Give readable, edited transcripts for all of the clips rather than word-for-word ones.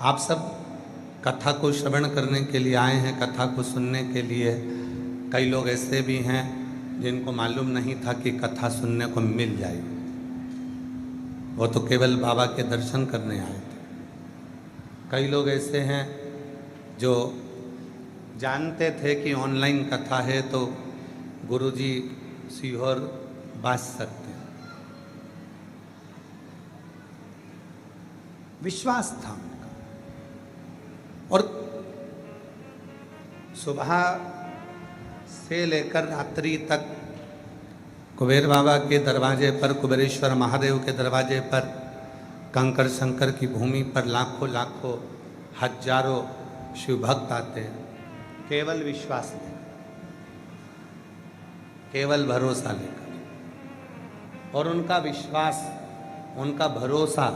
आप सब कथा को श्रवण करने के लिए आए हैं, कथा को सुनने के लिए। कई लोग ऐसे भी हैं जिनको मालूम नहीं था कि कथा सुनने को मिल जाएगी, वो तो केवल बाबा के दर्शन करने आए थे। कई लोग ऐसे हैं जो जानते थे कि ऑनलाइन कथा है तो गुरुजी सीहोर बाज सकते हैं, विश्वास था उनका। और सुबह से लेकर रात्रि तक कुबेर बाबा के दरवाजे पर, कुबेरेश्वर महादेव के दरवाजे पर, कंकर शंकर की भूमि पर लाखों लाखों हजारों शिव भक्त आते हैं, केवल विश्वास लेकर, केवल भरोसा लेकर। और उनका विश्वास, उनका भरोसा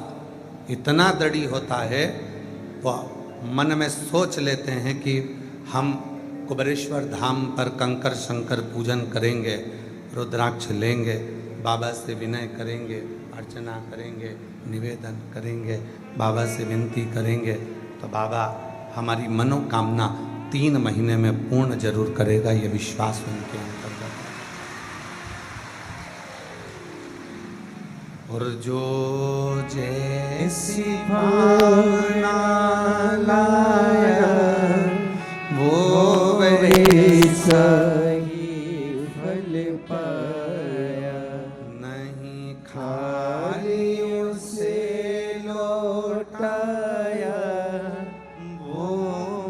इतना दृढ़ होता है, वो मन में सोच लेते हैं कि हम कुबेरेश्वर धाम पर कंकर शंकर पूजन करेंगे, रुद्राक्ष लेंगे, बाबा से विनय करेंगे, अर्चना करेंगे, निवेदन करेंगे, बाबा से विनती करेंगे तो बाबा हमारी मनोकामना 3 महीने में पूर्ण जरूर करेगा। ये विश्वास उनके अंतर्गत है। और जो जैसी भावना लाया वो वैसा ही फल पाया, नहीं खाली उसे लौटाया, वो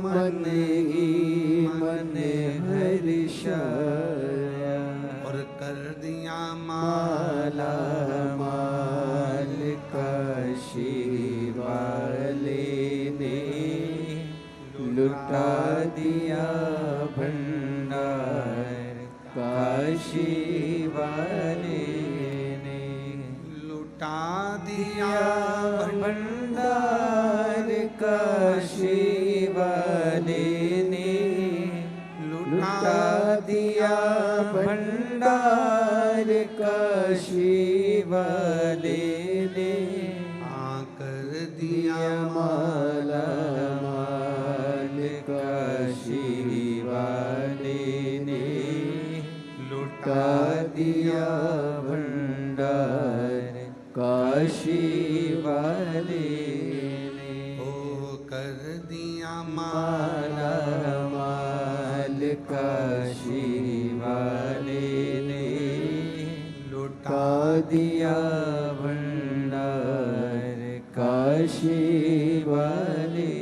मन ही मन हर्षाया, और कर दिया माला माल काशी वाले ने लुटा दिया भंडार, काशी वाले ने लुटा दिया भंडार, काशी वाले ने लुटा दिया भंडार, काशी वाले ने कर दिया माला माल, काशी वाले ने लुटा दिया भंडार, काशी वाले ने ओ कर दिया माला माल, काशी वाले ने लुटा दिया भंडार, काशी वाले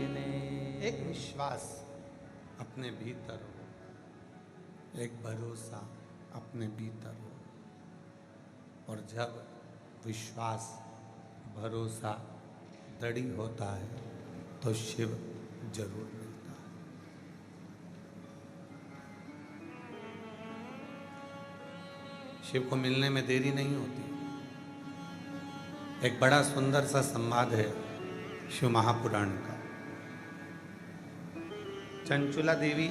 ने। एक विश्वास अपने भीतर हो, एक भरोसा अपने भीतर हो, और जब विश्वास भरोसा दृढ़ होता है तो शिव जरूर मिलता है। शिव को मिलने में देरी नहीं होती। एक बड़ा सुंदर सा संवाद है शिव महापुराण का। चंचुला देवी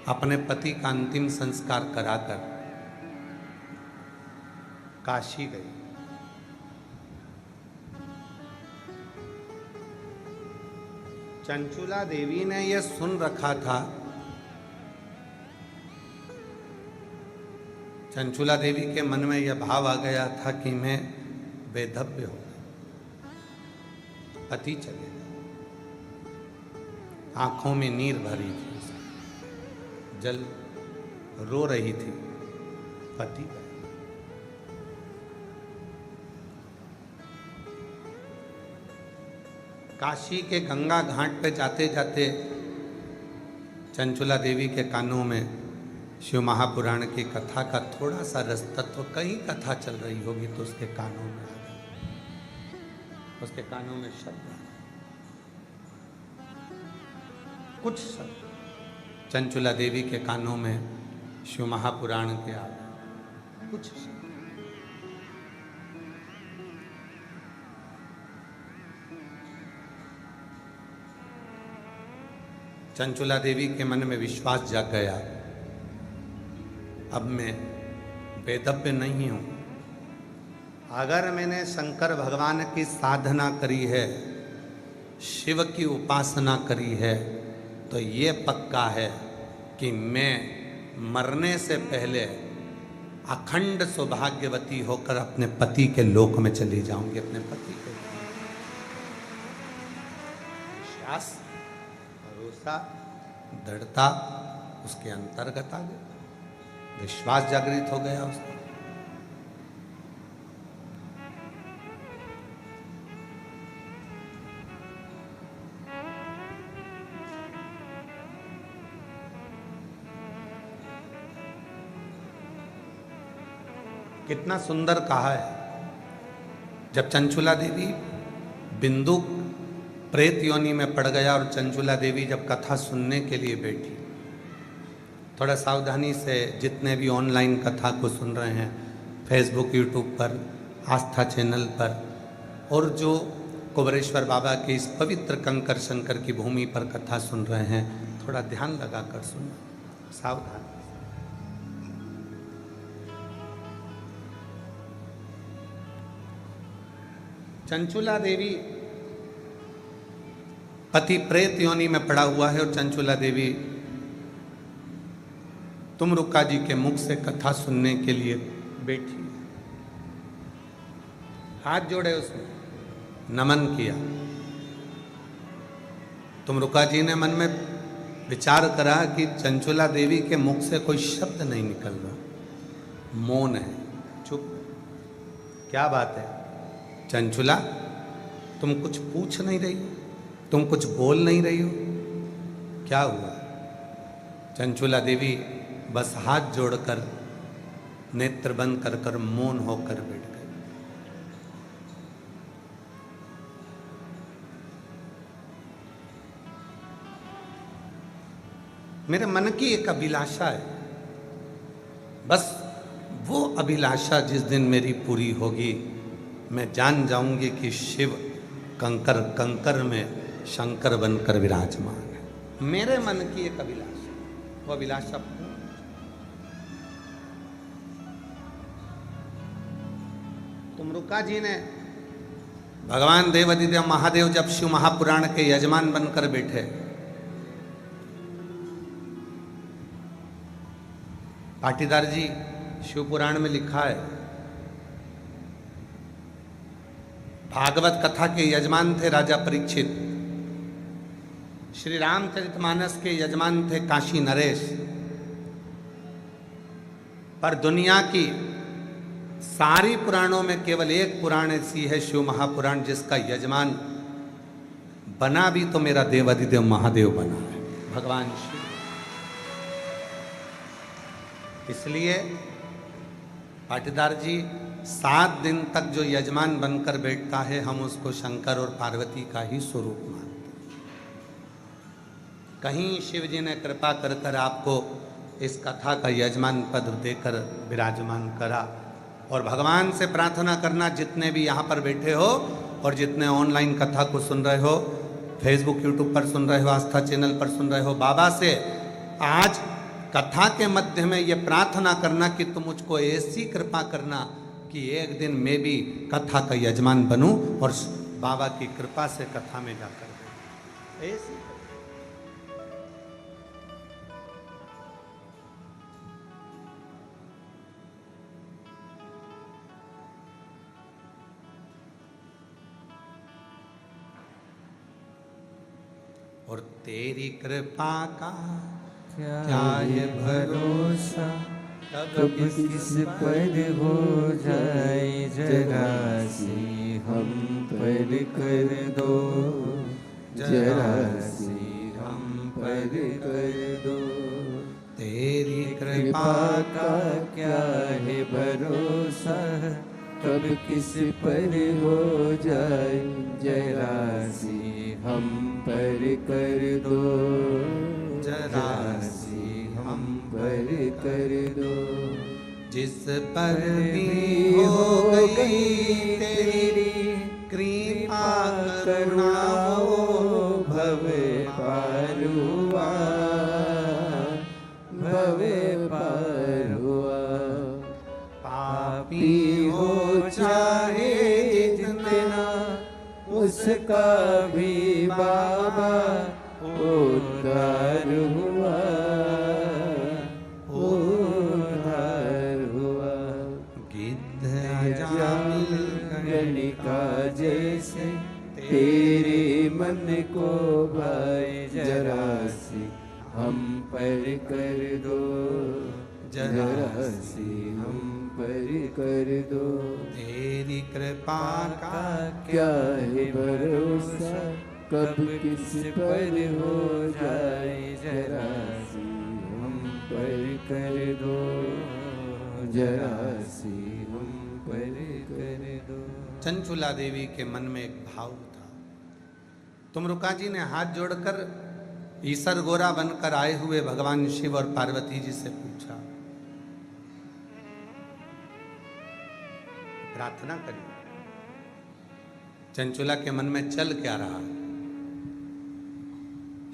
अपने पति का अंतिम संस्कार कराकर काशी गई। चंचुला देवी ने यह सुन रखा था, चंचुला देवी के मन में यह भाव आ गया था कि मैं बेधव्य हो गई, पति चले गए। आंखों में नीर भरी थी, जल रो रही थी, पति गए। काशी के गंगा घाट पे जाते जाते चंचुला देवी के कानों में शिव महापुराण की कथा का थोड़ा सा रस तत्व, कहीं कथा चल रही होगी तो उसके कानों में आ गया, उसके कानों में शब्द आ गए, कुछ शब्द चंचुला देवी के कानों में शिव महापुराण के आ गए, कुछ शब्द। चंचुला देवी के मन में विश्वास जाग गया, अब मैं बेधव्य नहीं हूं, अगर मैंने शंकर भगवान की साधना करी है शिव की उपासना करी है तो ये पक्का है कि मैं मरने से पहले अखंड सौभाग्यवती होकर अपने पति के लोक में चली जाऊंगी, अपने पति के। विश्वास, भरोसा, दृढ़ता उसके अंतर्गत आ गया, विश्वास जागृत हो गया उसका। कितना सुंदर कहा है। जब चंचुला देवी बिंदु प्रेत योनि में पड़ गया और चंचुला देवी जब कथा सुनने के लिए बैठी, थोड़ा सावधानी से जितने भी ऑनलाइन कथा को सुन रहे हैं, फेसबुक, यूट्यूब पर, आस्था चैनल पर, और जो कुबरेश्वर बाबा के इस पवित्र कंकर शंकर की भूमि पर कथा सुन रहे हैं, थोड़ा ध्यान लगा कर सुनना, सावधान। चंचुला देवी पति प्रेत योनि में पड़ा हुआ है और चंचुला देवी तुमरुका जी के मुख से कथा सुनने के लिए बैठी, हाथ जोड़े, उसने नमन किया। तुमरुका जी ने मन में विचार करा कि चंचुला देवी के मुख से कोई शब्द नहीं निकल रहा, मौन है, चुप। क्या बात है चंचुला, तुम कुछ पूछ नहीं रही हो, तुम कुछ बोल नहीं रही हो, क्या हुआ? चंचुला देवी बस हाथ जोड़कर नेत्र बंद कर कर मौन होकर बैठ गई। मेरे मन की एक अभिलाषा है, बस वो अभिलाषा जिस दिन मेरी पूरी होगी, मैं जान जाऊंगी कि शिव कंकर कंकर में शंकर बनकर विराजमान है। मेरे मन की एक अभिलाषा, वो अभिलाषा तुमरुका जी ने, भगवान देवाधिदेव महादेव जब शिव महापुराण के यजमान बनकर बैठे, पाटीदार जी शिव पुराण में लिखा है, भागवत कथा के यजमान थे राजा परीक्षित, श्री रामचरितमानस के यजमान थे काशी नरेश, पर दुनिया की सारी पुराणों में केवल एक पुराण ऐसी है, शिव महापुराण, जिसका यजमान बना भी तो मेरा देवाधिदेव महादेव बना है, भगवान शिव। इसलिए पाटीदार जी 7 दिन तक जो यजमान बनकर बैठता है, हम उसको शंकर और पार्वती का ही स्वरूप मानते हैं। कहीं शिव जी ने कृपा कर कर आपको इस कथा का यजमान पद देकर विराजमान करा। और भगवान से प्रार्थना करना, जितने भी यहाँ पर बैठे हो और जितने ऑनलाइन कथा को सुन रहे हो, फेसबुक यूट्यूब पर सुन रहे हो, आस्था चैनल पर सुन रहे हो, बाबा से आज कथा के मध्य में ये प्रार्थना करना कि तुम मुझको ऐसी कृपा करना कि एक दिन मैं भी कथा का यजमान बनूं और बाबा की कृपा से कथा में जाकर ऐसी। और तेरी कृपा का क्या ये भरोसा, कब किस पर हो जाए जरा सी हम पर कर दो, जरा सी हम पर कर दो। तेरी कृपा का क्या है भरोसा, कब किस पर हो जाए जरा सी हम पर कर दो, जरा सी हम पर कर दो। जिस पर भी हो गई तेरी कृपा करुणा, भव पार हुआ, भव पार हुआ। पापी हो चाहे जितना, उसका का भी बाबा उद्धार हुआ, उद्धार हुआ। गिद्ध गणिका जैसे तेरे मन को भाई जरा सी हम पर कर दो, जरा सी हम पर कर दो। तेरी कृपा का क्या है भरोसा, कब किस पर हो जाए, जरा सी हम पर कर दो, जरा सी हम पर कर दो। चंचुला देवी के मन में एक भाव था। तुमरुका जी ने हाथ जोड़कर ईसर गोरा बनकर आए हुए भगवान शिव और पार्वती जी से पूछा, प्रार्थना करी। चंचुला के मन में चल क्या रहा?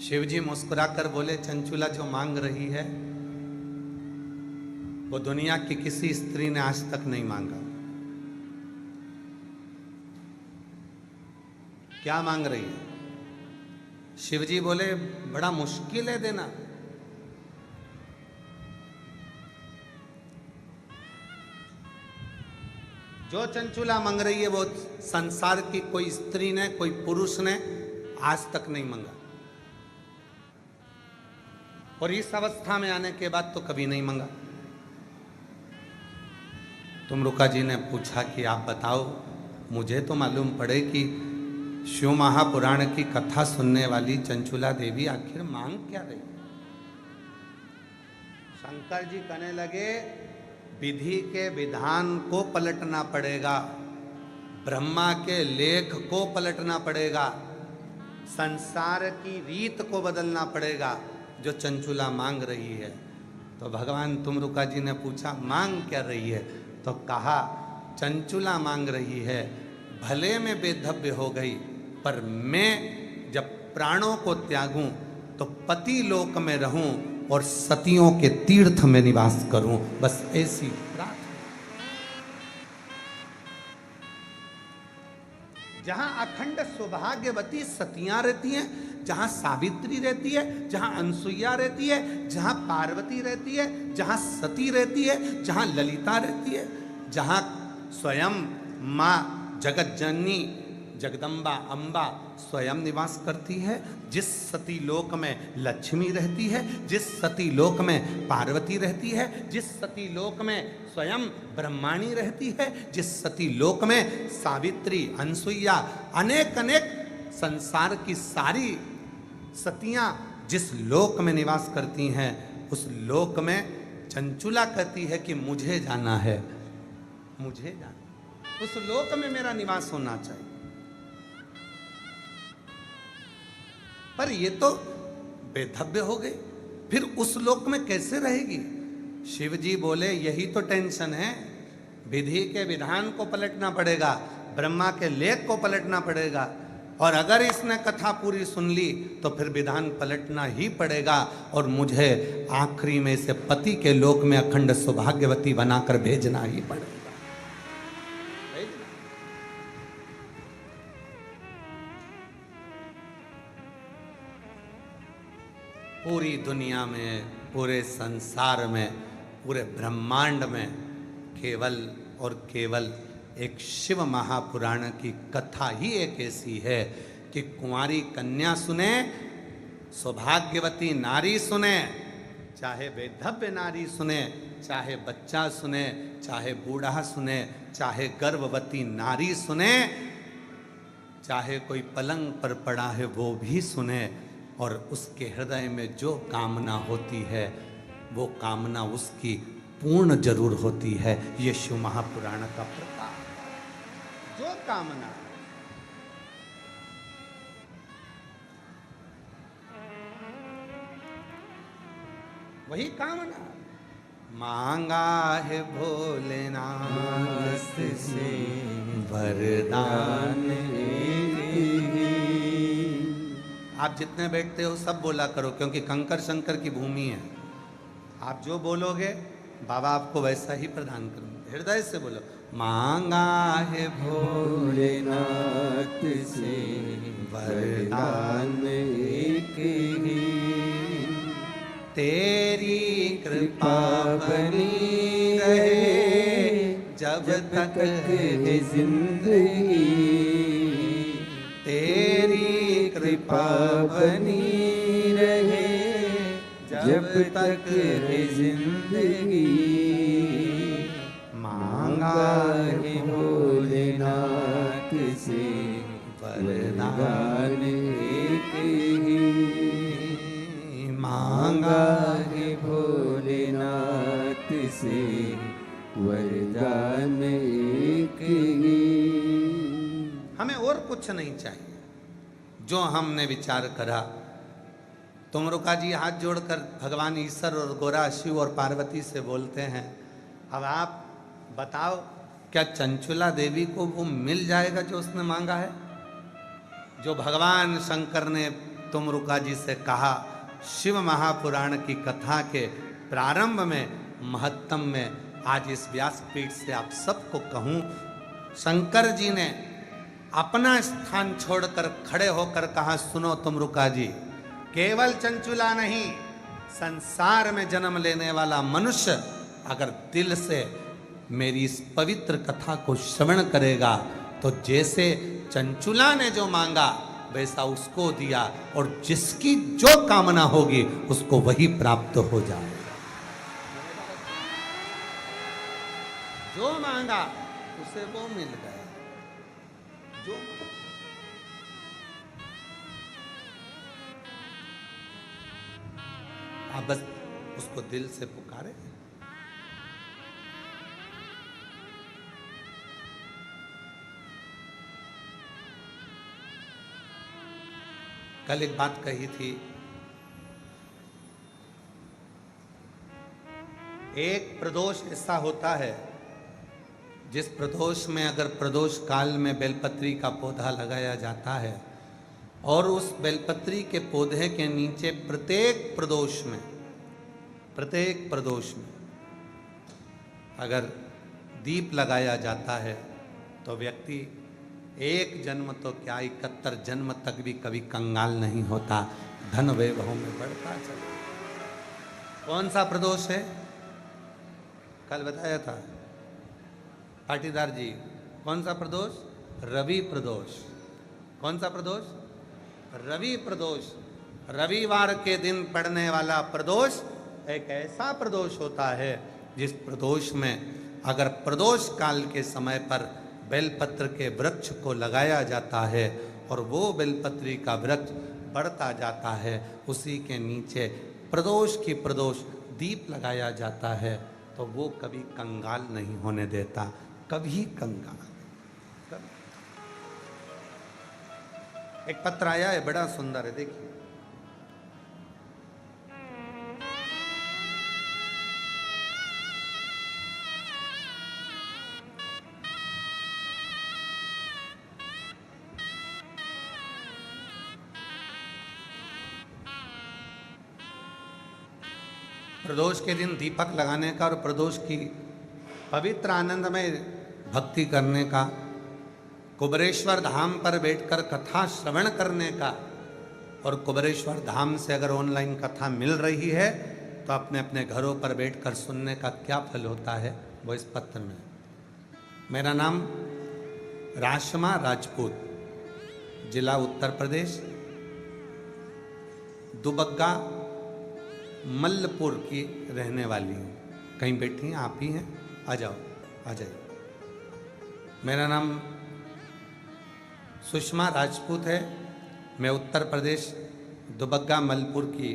शिव जी मुस्कुराकर बोले, चंचुला जो मांग रही है वो दुनिया की किसी स्त्री ने आज तक नहीं मांगा। क्या मांग रही है? शिव जी बोले, बड़ा मुश्किल है देना। जो चंचुला मांग रही है वो संसार की कोई स्त्री ने, कोई पुरुष ने आज तक नहीं मांगा, और इस अवस्था में आने के बाद तो कभी नहीं मांगा। तुमरुका जी ने पूछा कि आप बताओ, मुझे तो मालूम पड़े कि शिव महापुराण की कथा सुनने वाली चंचुला देवी आखिर मांग क्या रही? शंकर जी कहने लगे, विधि के विधान को पलटना पड़ेगा, ब्रह्मा के लेख को पलटना पड़ेगा, संसार की रीत को बदलना पड़ेगा जो चंचुला मांग रही है। तो भगवान तुमरुका जी ने पूछा, मांग क्या रही है? तो कहा, चंचुला मांग रही है, भले में बेधव्य हो गई, पर मैं जब प्राणों को त्यागूं तो पति लोक में रहूं और सतियों के तीर्थ में निवास करूं, बस ऐसी प्रार्थना। जहां अखंड सौभाग्यवती सतियां रहती हैं, जहां सावित्री रहती है, जहां अनसुईया रहती है, जहां पार्वती रहती है, जहां सती रहती है, जहां ललिता रहती है, जहां स्वयं मां जगत जननी जगदम्बा अम्बा स्वयं निवास करती है, जिस सती लोक में लक्ष्मी रहती है, जिस सती लोक में पार्वती रहती है, जिस सती लोक में स्वयं ब्रह्माणी रहती है, जिस सती लोक में सावित्री अनसुईया अनेक अनेक संसार की सारी सतियां जिस लोक में निवास करती हैं, उस लोक में चंचुला कहती है कि मुझे जाना है, मुझे जाना, उस लोक में मेरा निवास होना चाहिए। पर ये तो बेधव्य हो गई, फिर उस लोक में कैसे रहेगी? शिव जी बोले, यही तो टेंशन है, विधि के विधान को पलटना पड़ेगा, ब्रह्मा के लेख को पलटना पड़ेगा, और अगर इसने कथा पूरी सुन ली तो फिर विधान पलटना ही पड़ेगा, और मुझे आखिरी में से पति के लोक में अखंड सौभाग्यवती बनाकर भेजना ही पड़ेगा। पूरी दुनिया में, पूरे संसार में, पूरे ब्रह्मांड में केवल और केवल एक शिव महापुराण की कथा ही एक ऐसी है कि कुंवारी कन्या सुने, सौभाग्यवती नारी सुने, चाहे वैधव्य नारी सुने, चाहे बच्चा सुने, चाहे बूढ़ा सुने, चाहे गर्भवती नारी सुने, चाहे कोई पलंग पर पड़ा है वो भी सुने, और उसके हृदय में जो कामना होती है वो कामना उसकी पूर्ण जरूर होती है। ये शिव महापुराण का प्रताप, जो कामना वही कामना। मांगा है भोलेनाथ से वरदान, आप जितने बैठते हो सब बोला करो, क्योंकि कंकर शंकर की भूमि है। आप जो बोलोगे बाबा आपको वैसा ही प्रदान करेंगे। हृदय से बोलो, मांगा है भोलेनाथ से वरदान एक ही, तेरी कृपा बनी रहे जब तक है जिंदगी, तेरी कृपा बनी रहे जब तक है जिंदगी, मांगा है भोलेनाथ से वरदान एक ही, मांगा है भोलेनाथ से वरदान एक ही। हमें और कुछ नहीं चाहिए। जो हमने विचार करा, तुमरुका जी हाथ जोड़कर भगवान ईश्वर और गोरा शिव और पार्वती से बोलते हैं, अब आप बताओ क्या चंचुला देवी को वो मिल जाएगा जो उसने मांगा है? जो भगवान शंकर ने तुमरुका जी से कहा, शिव महापुराण की कथा के प्रारंभ में महत्तम में, आज इस व्यासपीठ से आप सबको कहूं, शंकर जी ने अपना स्थान छोड़कर खड़े होकर कहा, सुनो तुमरुका जी, केवल चंचुला नहीं, संसार में जन्म लेने वाला मनुष्य अगर दिल से मेरी इस पवित्र कथा को श्रवण करेगा तो जैसे चंचुला ने जो मांगा वैसा उसको दिया, और जिसकी जो कामना होगी उसको वही प्राप्त हो जाएगा। जो मांगा उसे वो मिल गया। जो आप बस उसको दिल से पुकारे। कल एक बात कही थी, एक प्रदोष ऐसा होता है जिस प्रदोष में अगर प्रदोष काल में बेलपत्री का पौधा लगाया जाता है और उस बेलपत्री के पौधे के नीचे प्रत्येक प्रदोष में अगर दीप लगाया जाता है तो व्यक्ति एक जन्म तो क्या 71 जन्म तक भी कभी कंगाल नहीं होता, धन वैभव में बढ़ता चला। कौन सा प्रदोष है? कल बताया था पाटीदार जी, कौन सा प्रदोष? रवि प्रदोष। कौन सा प्रदोष? रवि प्रदोष। रविवार के दिन पड़ने वाला प्रदोष एक ऐसा प्रदोष होता है जिस प्रदोष में अगर प्रदोष काल के समय पर बेलपत्र के वृक्ष को लगाया जाता है और वो बेलपत्री का वृक्ष बढ़ता जाता है, उसी के नीचे प्रदोष की प्रदोष दीप लगाया जाता है, तो वो कभी कंगाल नहीं होने देता, कभी कंगाल। एक पत्र आया है, बड़ा सुंदर है, देखिए। प्रदोष के दिन दीपक लगाने का और प्रदोष की पवित्र आनंदमय भक्ति करने का, कुबरेश्वर धाम पर बैठकर कथा श्रवण करने का, और कुबरेश्वर धाम से अगर ऑनलाइन कथा मिल रही है तो अपने अपने घरों पर बैठकर सुनने का क्या फल होता है वो इस पत्र में। मेरा नाम राशमा राजपूत, जिला उत्तर प्रदेश, दुबग्गा मल्लपुर की रहने वाली हूँ। कहीं बैठी हैं? आप ही हैं? आ जाओ, आ जाइए। मेरा नाम सुषमा राजपूत है। मैं उत्तर प्रदेश दुबग्गा मल्लपुर की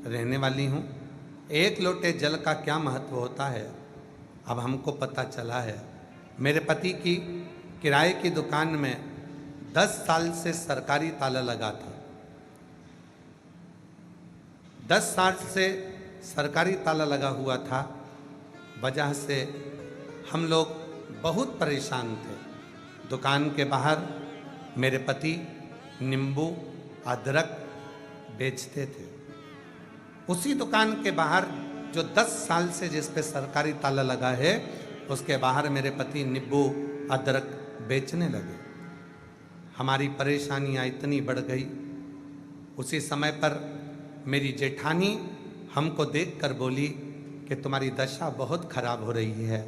रहने वाली हूँ। एक लोटे जल का क्या महत्व होता है अब हमको पता चला है। मेरे पति की किराए की दुकान में 10 साल से सरकारी ताला लगा था। 10 साल से सरकारी ताला लगा हुआ था, वजह से हम लोग बहुत परेशान थे। दुकान के बाहर मेरे पति नींबू अदरक बेचते थे। उसी दुकान के बाहर जो 10 साल से जिस पे सरकारी ताला लगा है, उसके बाहर मेरे पति नींबू अदरक बेचने लगे। हमारी परेशानियाँ इतनी बढ़ गई। उसी समय पर मेरी जेठानी हमको देखकर बोली कि तुम्हारी दशा बहुत खराब हो रही है,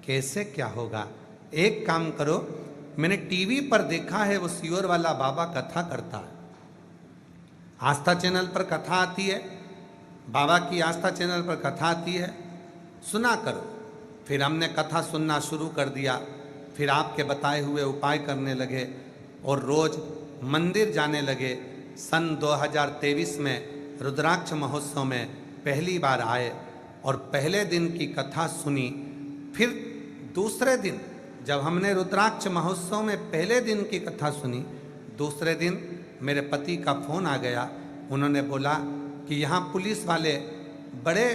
कैसे क्या होगा? एक काम करो, मैंने टीवी पर देखा है वो सियोर वाला बाबा कथा करता है, आस्था चैनल पर कथा आती है, बाबा की आस्था चैनल पर कथा आती है, सुना करो। फिर हमने कथा सुनना शुरू कर दिया। फिर आपके बताए हुए उपाय करने लगे और रोज मंदिर जाने लगे। सन 2023 में रुद्राक्ष महोत्सव में पहली बार आए और पहले दिन की कथा सुनी। फिर दूसरे दिन जब हमने रुद्राक्ष महोत्सव में पहले दिन की कथा सुनी, दूसरे दिन मेरे पति का फोन आ गया। उन्होंने बोला कि यहाँ पुलिस वाले बड़े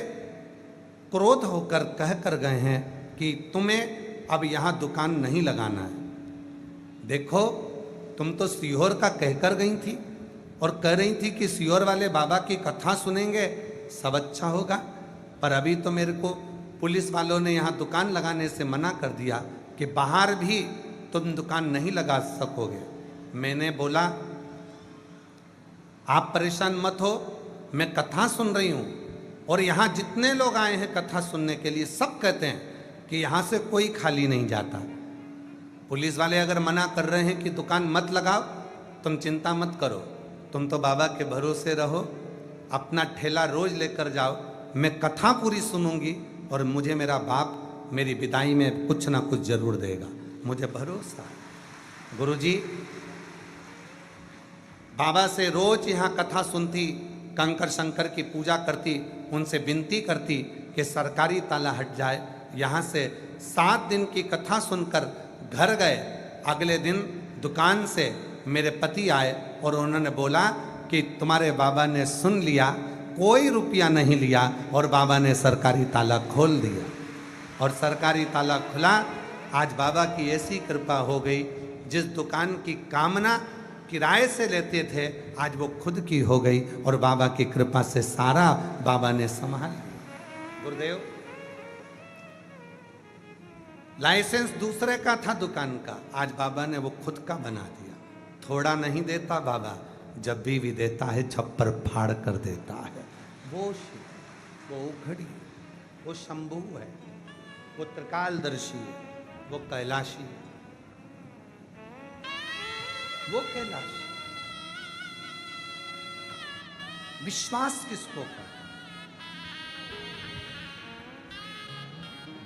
क्रोध होकर कह कर गए हैं कि तुम्हें अब यहाँ दुकान नहीं लगाना है। देखो, तुम तो सीहोर का कहकर गई थी और कह रही थी कि सीहोर वाले बाबा की कथा सुनेंगे सब अच्छा होगा, पर अभी तो मेरे को पुलिस वालों ने यहाँ दुकान लगाने से मना कर दिया कि बाहर भी तुम दुकान नहीं लगा सकोगे। मैंने बोला आप परेशान मत हो, मैं कथा सुन रही हूँ और यहाँ जितने लोग आए हैं कथा सुनने के लिए सब कहते हैं कि यहाँ से कोई खाली नहीं जाता। पुलिस वाले अगर मना कर रहे हैं कि दुकान मत लगाओ, तुम चिंता मत करो, तुम तो बाबा के भरोसे रहो, अपना ठेला रोज लेकर जाओ, मैं कथा पूरी सुनूंगी और मुझे मेरा बाप मेरी विदाई में कुछ ना कुछ जरूर देगा, मुझे भरोसा है। गुरुजी बाबा से रोज यहाँ कथा सुनती, कंकर शंकर की पूजा करती, उनसे विनती करती कि सरकारी ताला हट जाए। यहाँ से 7 दिन की कथा सुनकर घर गए। अगले दिन दुकान से मेरे पति आए और उन्होंने बोला कि तुम्हारे बाबा ने सुन लिया, कोई रुपया नहीं लिया और बाबा ने सरकारी ताला खोल दिया। और सरकारी ताला खुला। आज बाबा की ऐसी कृपा हो गई, जिस दुकान की कामना किराए से लेते थे आज वो खुद की हो गई और बाबा की कृपा से सारा बाबा ने संभाल लिया। गुरुदेव, लाइसेंस दूसरे का था दुकान का, आज बाबा ने वो खुद का बना दिया। थोड़ा नहीं देता बाबा, जब भी देता है छप्पर फाड़ कर देता है। वो शिव, वो उघड़ी, वो शंभू है, वो त्रिकालदर्शी है, वो कैलाशी है, वो कैलाशी। विश्वास किसको कहते हैं?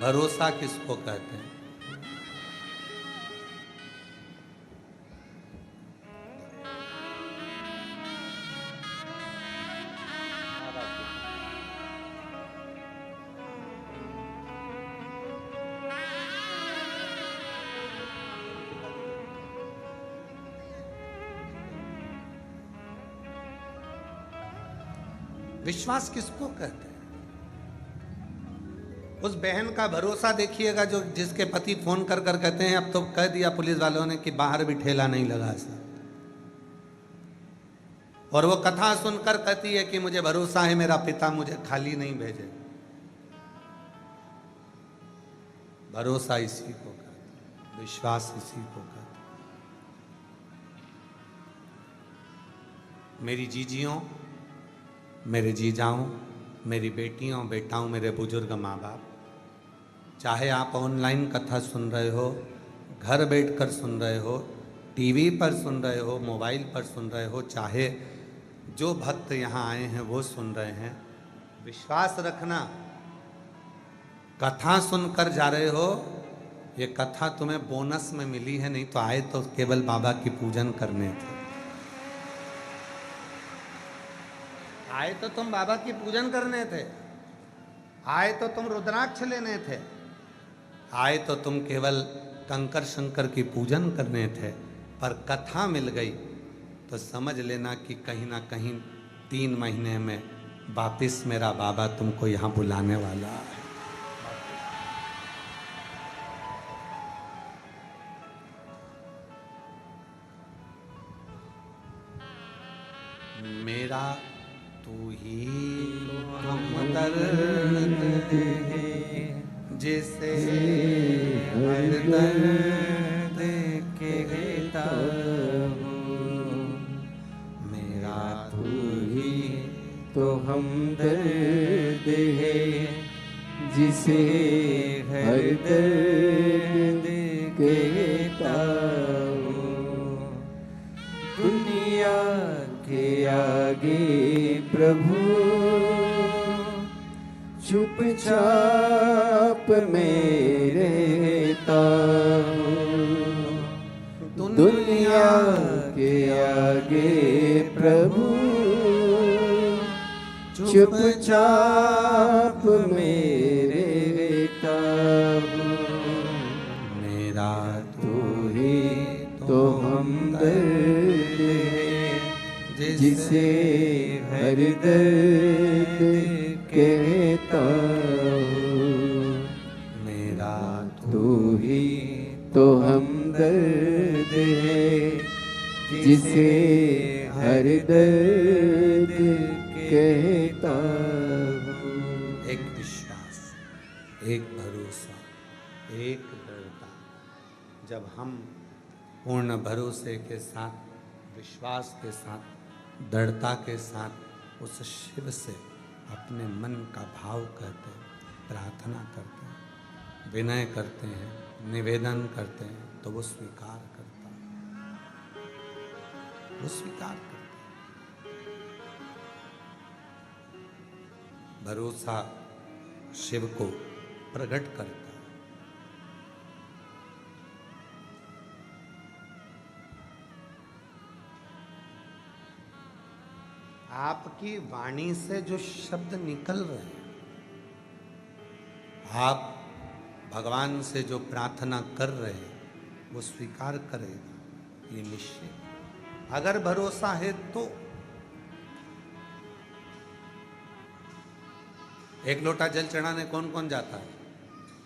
भरोसा किसको कहते हैं? विश्वास किसको कहते हैं? उस बहन का भरोसा देखिएगा जो जिसके पति फोन कर कर कहते हैं अब तो कह दिया पुलिस वालों ने कि बाहर भी ठेला नहीं लगा सकते, और वो कथा सुनकर कहती है कि मुझे भरोसा है मेरा पिता मुझे खाली नहीं भेजे। भरोसा इसी को कहते हैं, विश्वास इसी को कहते हैं। मेरी जीजियों, मेरे जीजाओं, मेरी बेटियों बेटाओं, मेरे बुजुर्ग माँ बाप, चाहे आप ऑनलाइन कथा सुन रहे हो, घर बैठकर सुन रहे हो, टीवी पर सुन रहे हो, मोबाइल पर सुन रहे हो, चाहे जो भक्त यहाँ आए हैं वो सुन रहे हैं, विश्वास रखना, कथा सुनकर जा रहे हो, ये कथा तुम्हें बोनस में मिली है, नहीं तो आए तो केवल बाबा की पूजन करने थे। आए तो तुम बाबा की पूजन करने थे, आए तो तुम रुद्राक्ष लेने थे, आए तो तुम केवल कंकर शंकर की पूजन करने थे, पर कथा मिल गई तो समझ लेना कि कहीं ना कहीं 3 महीने में वापिस मेरा बाबा तुमको यहाँ बुलाने वाला है। मेरा तू ही तुम दर्द जिसे हर दर्द कहता हूँ, मेरा तू ही तो हमदर्द है, जिसे हर दर्द कहता हूँ। दुनिया के आगे प्रभु चुपचाप मैं रहता हूँ। दुनिया के आगे प्रभु चुपचाप मैं रहता हूँ। मेरा तू ही तो हमदर्द है, जिसे हर दर्द कहता हूँ। मेरा तू ही तो हमदर्द है, जिसे हर दर्द कहता हूँ। एक विश्वास, एक भरोसा, एक दृढ़ता। जब हम पूर्ण भरोसे के साथ, विश्वास के साथ, दृढ़ता के साथ उस शिव से अपने मन का भाव कहते हैं, प्रार्थना करते हैं, विनय करते हैं, निवेदन करते हैं, तो वो स्वीकार करता है, वो स्वीकार करता है। भरोसा शिव को प्रकट करता है। आपकी वाणी से जो शब्द निकल रहे हैं, आप भगवान से जो प्रार्थना कर रहे हैं, वो स्वीकार करेगा, ये निश्चय। अगर भरोसा है तो एक लोटा जल चढ़ाने कौन कौन जाता है?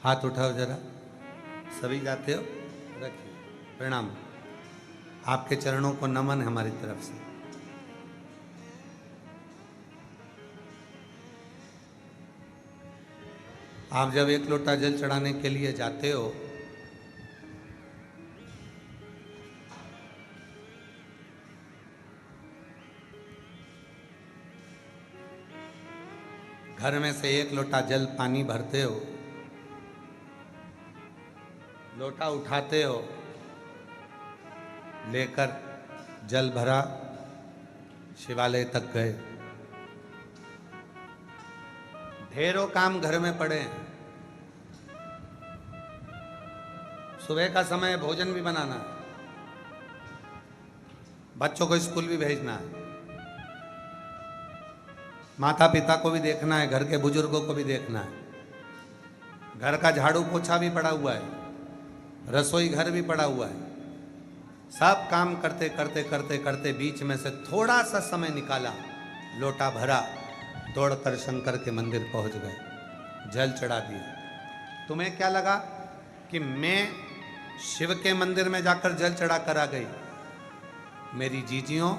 हाथ उठाओ जरा। सभी जाते हो? रखिए, प्रणाम। आपके चरणों को नमन है हमारी तरफ से। आप जब एक लोटा जल चढ़ाने के लिए जाते हो, घर में से एक लोटा जल पानी भरते हो, लोटा उठाते हो, लेकर जल भरा, शिवालय तक गए। ढेरों काम घर में पड़े हैं। सुबह का समय भोजन भी बनाना है, बच्चों को स्कूल भी भेजना है, माता पिता को भी देखना है, घर के बुजुर्गों को भी देखना है, घर का झाड़ू पोछा भी पड़ा हुआ है, रसोई घर भी पड़ा हुआ है। सब काम करते करते करते करते बीच में से थोड़ा सा समय निकाला, लोटा भरा, दौड़कर शंकर के मंदिर पहुंच गए, जल चढ़ा दिया। तुम्हें क्या लगा कि मैं शिव के मंदिर में जाकर जल चढ़ा कर आ गई? मेरी जीजियों,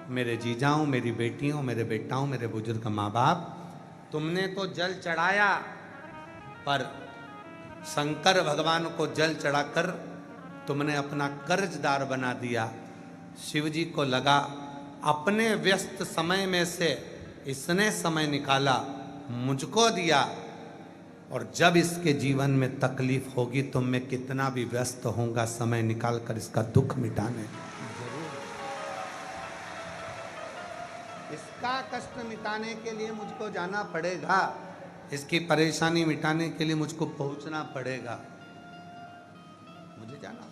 मेरे जीजाओं, मेरी बेटियों, मेरे बेटाओं, मेरे बुजुर्ग माँ बाप, तुमने तो जल चढ़ाया, पर शंकर भगवान को जल चढ़ाकर तुमने अपना कर्जदार बना दिया। शिव जी को लगा अपने व्यस्त समय में से इसने समय निकाला, मुझको दिया, और जब इसके जीवन में तकलीफ होगी तो मैं कितना भी व्यस्त होऊंगा, समय निकाल कर इसका दुख मिटाने, इसका कष्ट मिटाने के लिए मुझको जाना पड़ेगा, इसकी परेशानी मिटाने के लिए मुझको पहुंचना पड़ेगा, मुझे जाना।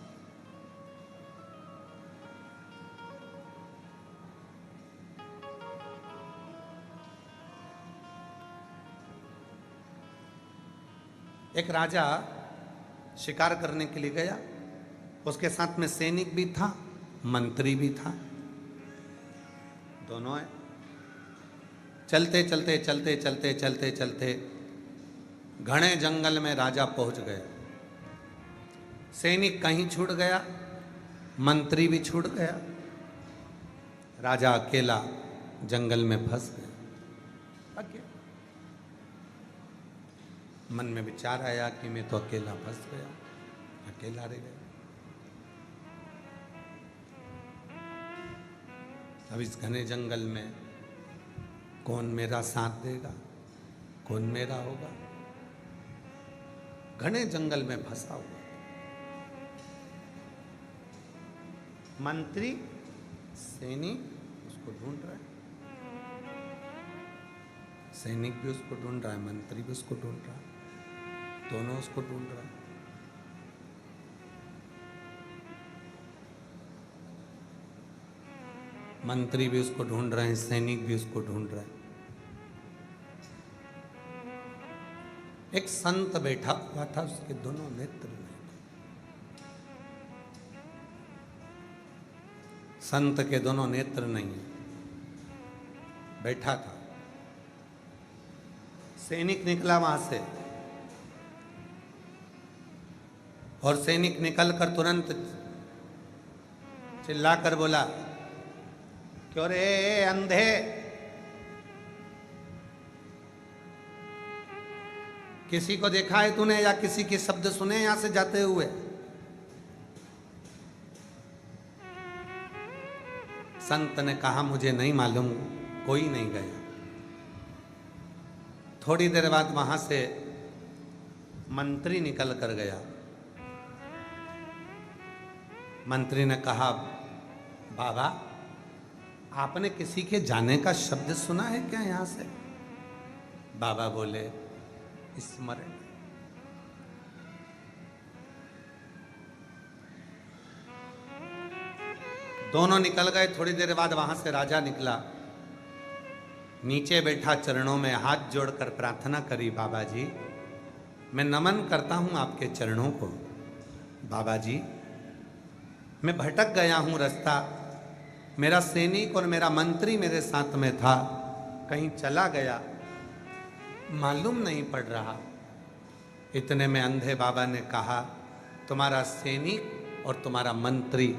एक राजा शिकार करने के लिए गया, उसके साथ में सैनिक भी था, मंत्री भी था, दोनों है। चलते चलते चलते चलते चलते चलते घने जंगल में राजा पहुंच गए। सैनिक कहीं छूट गया, मंत्री भी छूट गया, राजा अकेला जंगल में फंस गया। मन में विचार आया कि मैं तो अकेला फंस गया, अकेला रह गया। अब इस घने जंगल में कौन मेरा साथ देगा, कौन मेरा होगा? घने जंगल में फंसा हुआ। मंत्री सैनिक उसको ढूंढ रहा है, सैनिक भी उसको ढूंढ रहा है, मंत्री भी उसको ढूंढ रहा है, दोनों उसको ढूंढ रहा है। मंत्री भी उसको ढूंढ रहे हैं, सैनिक भी उसको ढूंढ रहे हैं। एक संत बैठा हुआ था, उसके दोनों नेत्र नहीं थे। संत के दोनों नेत्र नहीं है, बैठा था। सैनिक निकला वहां से और सैनिक निकलकर तुरंत चिल्लाकर बोला, क्यों रे अंधे, किसी को देखा है तूने या किसी के शब्द सुने यहां से जाते हुए? संत ने कहा, मुझे नहीं मालूम, कोई नहीं गया। थोड़ी देर बाद वहां से मंत्री निकल कर गया। मंत्री ने कहा, बाबा आपने किसी के जाने का शब्द सुना है क्या यहां से? बाबा बोले, स्मरण। दोनों निकल गए। थोड़ी देर बाद वहां से राजा निकला, नीचे बैठा, चरणों में हाथ जोड़कर प्रार्थना करी, बाबा जी मैं नमन करता हूं आपके चरणों को। बाबा जी मैं भटक गया हूं रास्ता, मेरा सैनिक और मेरा मंत्री मेरे साथ में था, कहीं चला गया, मालूम नहीं पड़ रहा। इतने में अंधे बाबा ने कहा, तुम्हारा सैनिक और तुम्हारा मंत्री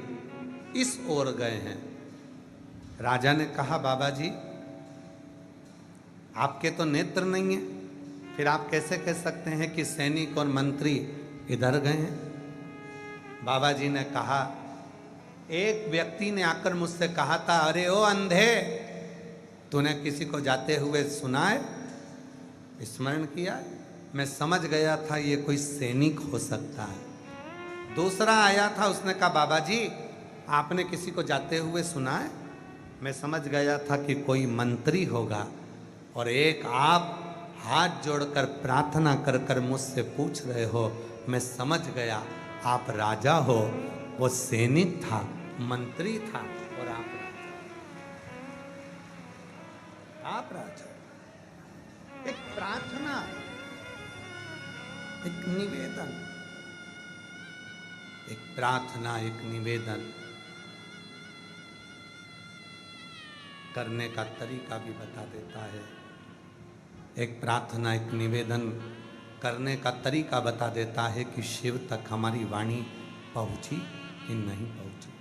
इस ओर गए हैं। राजा ने कहा, बाबा जी आपके तो नेत्र नहीं है, फिर आप कैसे कह सकते हैं कि सैनिक और मंत्री इधर गए हैं? बाबा जी ने कहा, एक व्यक्ति ने आकर मुझसे कहा था, अरे ओ अंधे, तूने किसी को जाते हुए सुना है? स्मरण किया? मैं समझ गया था ये कोई सैनिक हो सकता है। दूसरा आया था, उसने कहा, बाबा जी आपने किसी को जाते हुए सुना है? मैं समझ गया था कि कोई मंत्री होगा। और एक आप हाथ जोड़कर प्रार्थना कर कर मुझसे पूछ रहे हो, मैं समझ गया आप राजा हो। वो सैनिक था, मंत्री था और आप राजा। एक प्रार्थना, एक निवेदन, एक प्रार्थना, एक निवेदन करने का तरीका भी बता देता है। एक प्रार्थना, एक निवेदन करने का तरीका बता देता है कि शिव तक हमारी वाणी पहुंची कि नहीं पहुंची।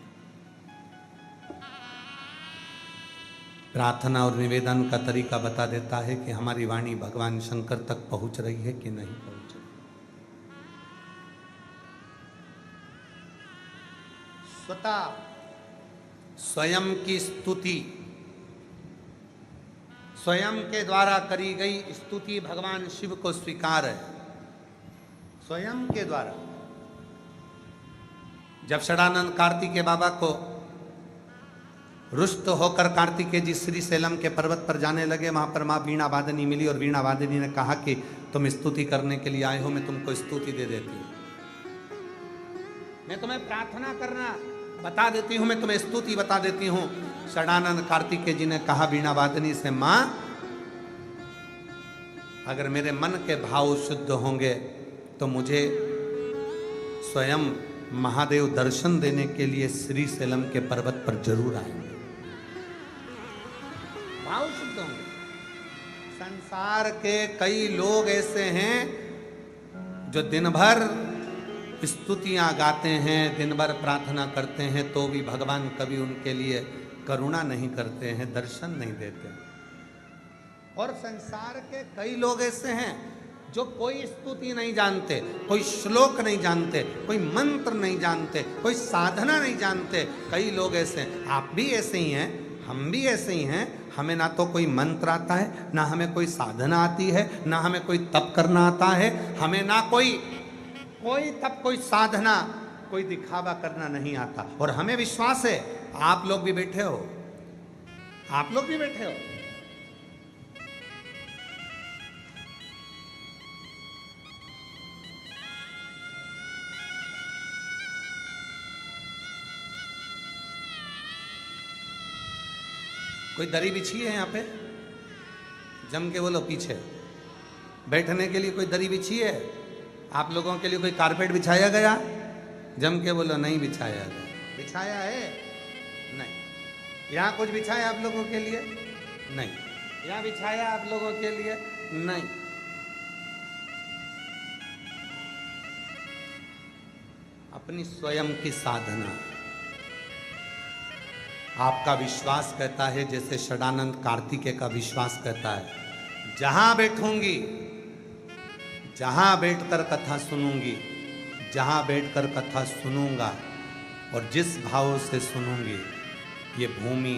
प्रार्थना और निवेदन का तरीका बता देता है कि हमारी वाणी भगवान शंकर तक पहुंच रही है कि नहीं पहुंच रही। स्वतः स्वयं की स्तुति, स्वयं के द्वारा करी गई स्तुति भगवान शिव को स्वीकार है, स्वयं के द्वारा। जब षडानंद कार्तिकेय बाबा को रुष्ट होकर कार्तिकेय जी श्रीशैलम के पर्वत पर जाने लगे, वहां पर मां वीणा वादनी मिली और वीणा वादनी ने कहा कि तुम स्तुति करने के लिए आए हो, मैं तुमको स्तुति दे देती हूं, मैं तुम्हें प्रार्थना करना बता देती हूं, मैं तुम्हें स्तुति बता देती हूं। षडानंद कार्तिकेय जी ने कहा वीणा वादनी से, मां अगर मेरे मन के भाव शुद्ध होंगे तो मुझे स्वयं महादेव दर्शन देने के लिए श्रीशैलम के पर्वत पर जरूर आएंगे। भाव शुद्ध होंगे। संसार के कई लोग ऐसे हैं जो दिन भर स्तुतियां गाते हैं, दिन भर प्रार्थना करते हैं, तो भी भगवान कभी उनके लिए करुणा नहीं करते हैं, दर्शन नहीं देते। और संसार के कई लोग ऐसे हैं जो कोई स्तुति नहीं जानते, कोई श्लोक नहीं जानते, कोई मंत्र नहीं जानते, कोई साधना नहीं जानते। कई लोग ऐसे हैं, आप भी ऐसे ही हैं, हम भी ऐसे ही हैं। हमें ना तो कोई मंत्र आता है, ना हमें कोई साधना आती है, ना हमें कोई तप करना आता है, हमें ना कोई तप, कोई साधना, कोई दिखावा करना नहीं आता। और हमें विश्वास है, आप लोग भी बैठे हो, आप लोग भी बैठे हो। कोई दरी बिछी है यहाँ पे? जम के बोलो पीछे। बैठने के लिए कोई दरी बिछी है? आप लोगों के लिए कोई कारपेट बिछाया गया? जम के बोलो नहीं बिछाया गया। बिछाया है? नहीं। यहाँ कुछ बिछाया आप लोगों के लिए? नहीं। यहाँ बिछाया आप लोगों के लिए? नहीं। अपनी स्वयं की साधना। आपका विश्वास कहता है, जैसे षडानंद कार्तिकेय का विश्वास कहता है, जहां बैठूंगी, जहां बैठकर कथा सुनूंगी, जहां बैठकर कथा सुनूंगा और जिस भाव से सुनूंगी, ये भूमि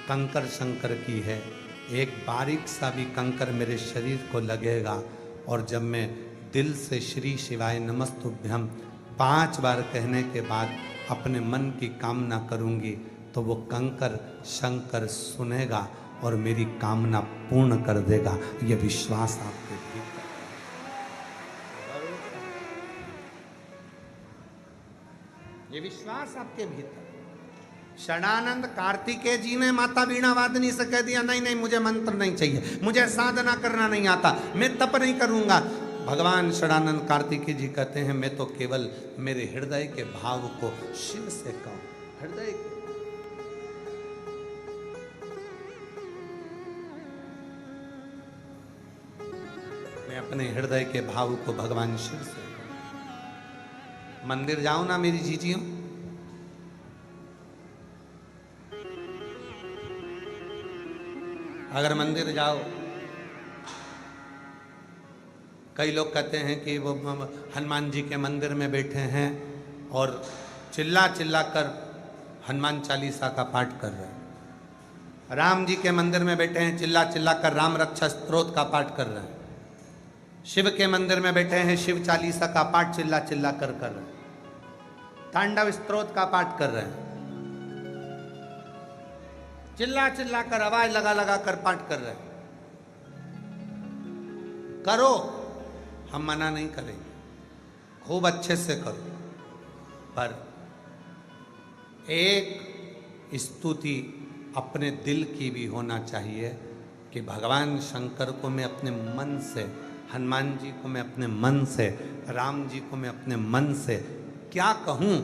कंकर शंकर की है। एक बारीक सा भी कंकर मेरे शरीर को लगेगा और जब मैं दिल से श्री शिवाय नमस्तुभ्यम 5 बार कहने के बाद अपने मन की कामना करूंगी, तो वो कंकर शंकर सुनेगा और मेरी कामना पूर्ण कर देगा। ये विश्वास आपके भीतर, ये विश्वास आपके भीतर। षडानंद कार्तिकेय जी ने माता वीणा वादनी से कह दिया, नहीं नहीं मुझे मंत्र नहीं चाहिए, मुझे साधना करना नहीं आता, मैं तप नहीं करूंगा। भगवान षडानंद कार्तिकेय जी कहते हैं, मैं तो केवल मेरे हृदय के भाव को शिव से कहूं, हृदय के। मैं अपने हृदय के भाव को भगवान शिव से कहूं। मंदिर जाओ ना मेरी जीजियों, अगर मंदिर जाओ, कई लोग कहते हैं कि वो हनुमान जी के मंदिर में बैठे हैं और चिल्ला चिल्ला कर हनुमान चालीसा का पाठ कर रहे हैं। राम जी के मंदिर में बैठे हैं, चिल्ला चिल्ला कर राम रक्षा स्तोत्र का पाठ कर रहे हैं। शिव के मंदिर में बैठे हैं, शिव चालीसा का पाठ चिल्ला चिल्ला कर रहे हैं। तांडव स्तोत्र का पाठ कर रहे हैं, चिल्ला चिल्ला कर आवाज लगा लगा कर पाठ कर रहे हैं। करो, हम मना नहीं करेंगे, खूब अच्छे से करो, पर एक स्तुति अपने दिल की भी होना चाहिए कि भगवान शंकर को मैं अपने मन से, हनुमान जी को मैं अपने मन से, राम जी को मैं अपने मन से क्या कहूँ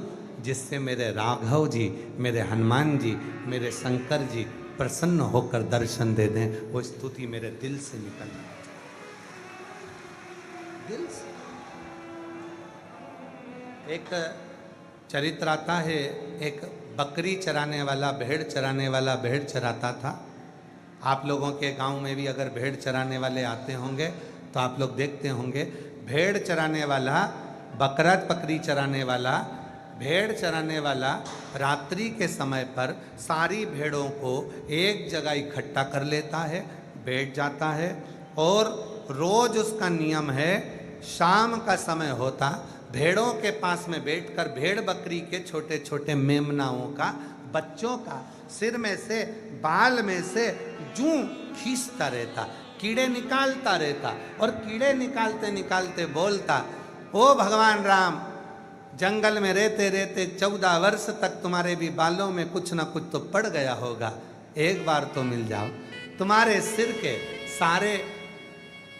जिससे मेरे राघव जी, मेरे हनुमान जी, मेरे शंकर जी प्रसन्न होकर दर्शन दे दें। वो स्तुति मेरे दिल से निकलना चाहिए, दिल से। एक चरित्र आता है, एक बकरी चराने वाला, भेड़ चराने वाला भेड़ चराता था। आप लोगों के गांव में भी अगर भेड़ चराने वाले आते होंगे तो आप लोग देखते होंगे, भेड़ चराने वाला, बकरा बकरी चराने वाला, भेड़ चराने वाला रात्रि के समय पर सारी भेड़ों को एक जगह इकट्ठा कर लेता है, बैठ जाता है और रोज उसका नियम है, शाम का समय होता भेड़ों के पास में बैठकर भेड़ बकरी के छोटे छोटे मेमनाओं का, बच्चों का सिर में से, बाल में से जूं खींचता रहता, कीड़े निकालता रहता और कीड़े निकालते निकालते बोलता, ओ भगवान राम, जंगल में रहते रहते 14 वर्ष तक तुम्हारे भी बालों में कुछ ना कुछ तो पड़ गया होगा, एक बार तो मिल जाओ, तुम्हारे सिर के सारे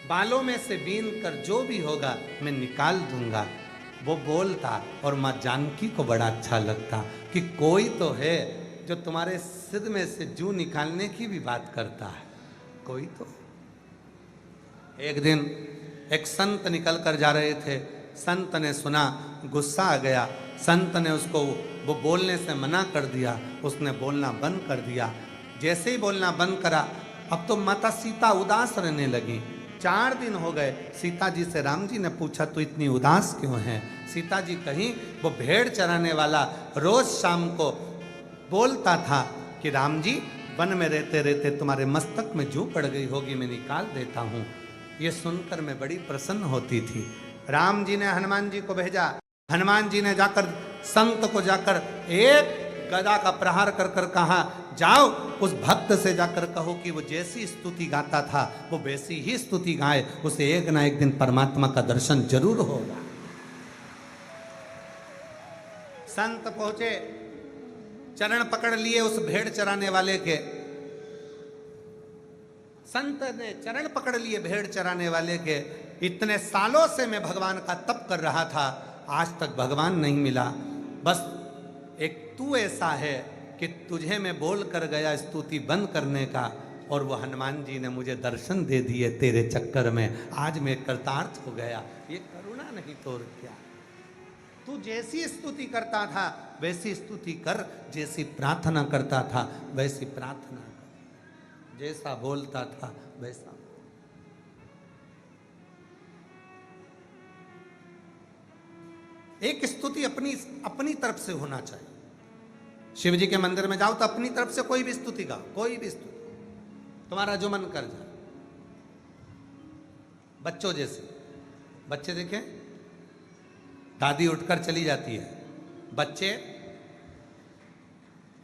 बालों में से बीन कर जो भी होगा मैं निकाल दूंगा। वो बोलता और माँ जानकी को बड़ा अच्छा लगता कि कोई तो है जो तुम्हारे सिर में से जू निकालने की भी बात करता है, कोई तो। एक दिन एक संत निकल कर जा रहे थे, संत ने सुना, गुस्सा आ गया, संत ने उसको वो बोलने से मना कर दिया, उसने बोलना बंद कर दिया। जैसे ही बोलना बंद करा, अब तो माता सीता उदास रहने लगी, 4 दिन हो गए। सीता जी से राम जी ने पूछा तो इतनी उदास क्यों है? सीता जी कहीं वो भेड़ चराने वाला रोज शाम को बोलता था कि राम जी वन में रहते रहते तुम्हारे मस्तक में जू पड़ गई होगी, मैं निकाल देता हूँ। ये सुनकर मैं बड़ी प्रसन्न होती थी। राम जी ने हनुमान जी को भेजा। हनुमान जी ने जाकर संत को जाकर एक गदा का प्रहार कर कर कहा, जाओ उस भक्त से जाकर कहो कि वो जैसी स्तुति गाता था वो वैसी ही स्तुति गाए, उसे एक ना एक दिन परमात्मा का दर्शन जरूर होगा। संत पहुंचे, चरण पकड़ लिए उस भेड़ चराने वाले के। संत ने चरण पकड़ लिए भेड़ चराने वाले के। इतने सालों से मैं भगवान का तप कर रहा था, आज तक भगवान नहीं मिला। बस एक तू ऐसा है कि तुझे मैं बोल कर गया स्तुति बंद करने का, और वो हनुमान जी ने मुझे दर्शन दे दिए तेरे चक्कर में। आज मैं कृतार्थ हो गया। ये करुणा नहीं तो और क्या? तू जैसी स्तुति करता था वैसी स्तुति कर, जैसी प्रार्थना करता था वैसी प्रार्थना कर, जैसा बोलता था वैसा। एक स्तुति अपनी तरफ से होना चाहिए। शिव जी के मंदिर में जाओ तो अपनी तरफ से कोई भी स्तुति गाओ, कोई भी स्तुति, तुम्हारा जो मन कर जाए। बच्चों जैसे, बच्चे देखें, दादी उठकर चली जाती है, बच्चे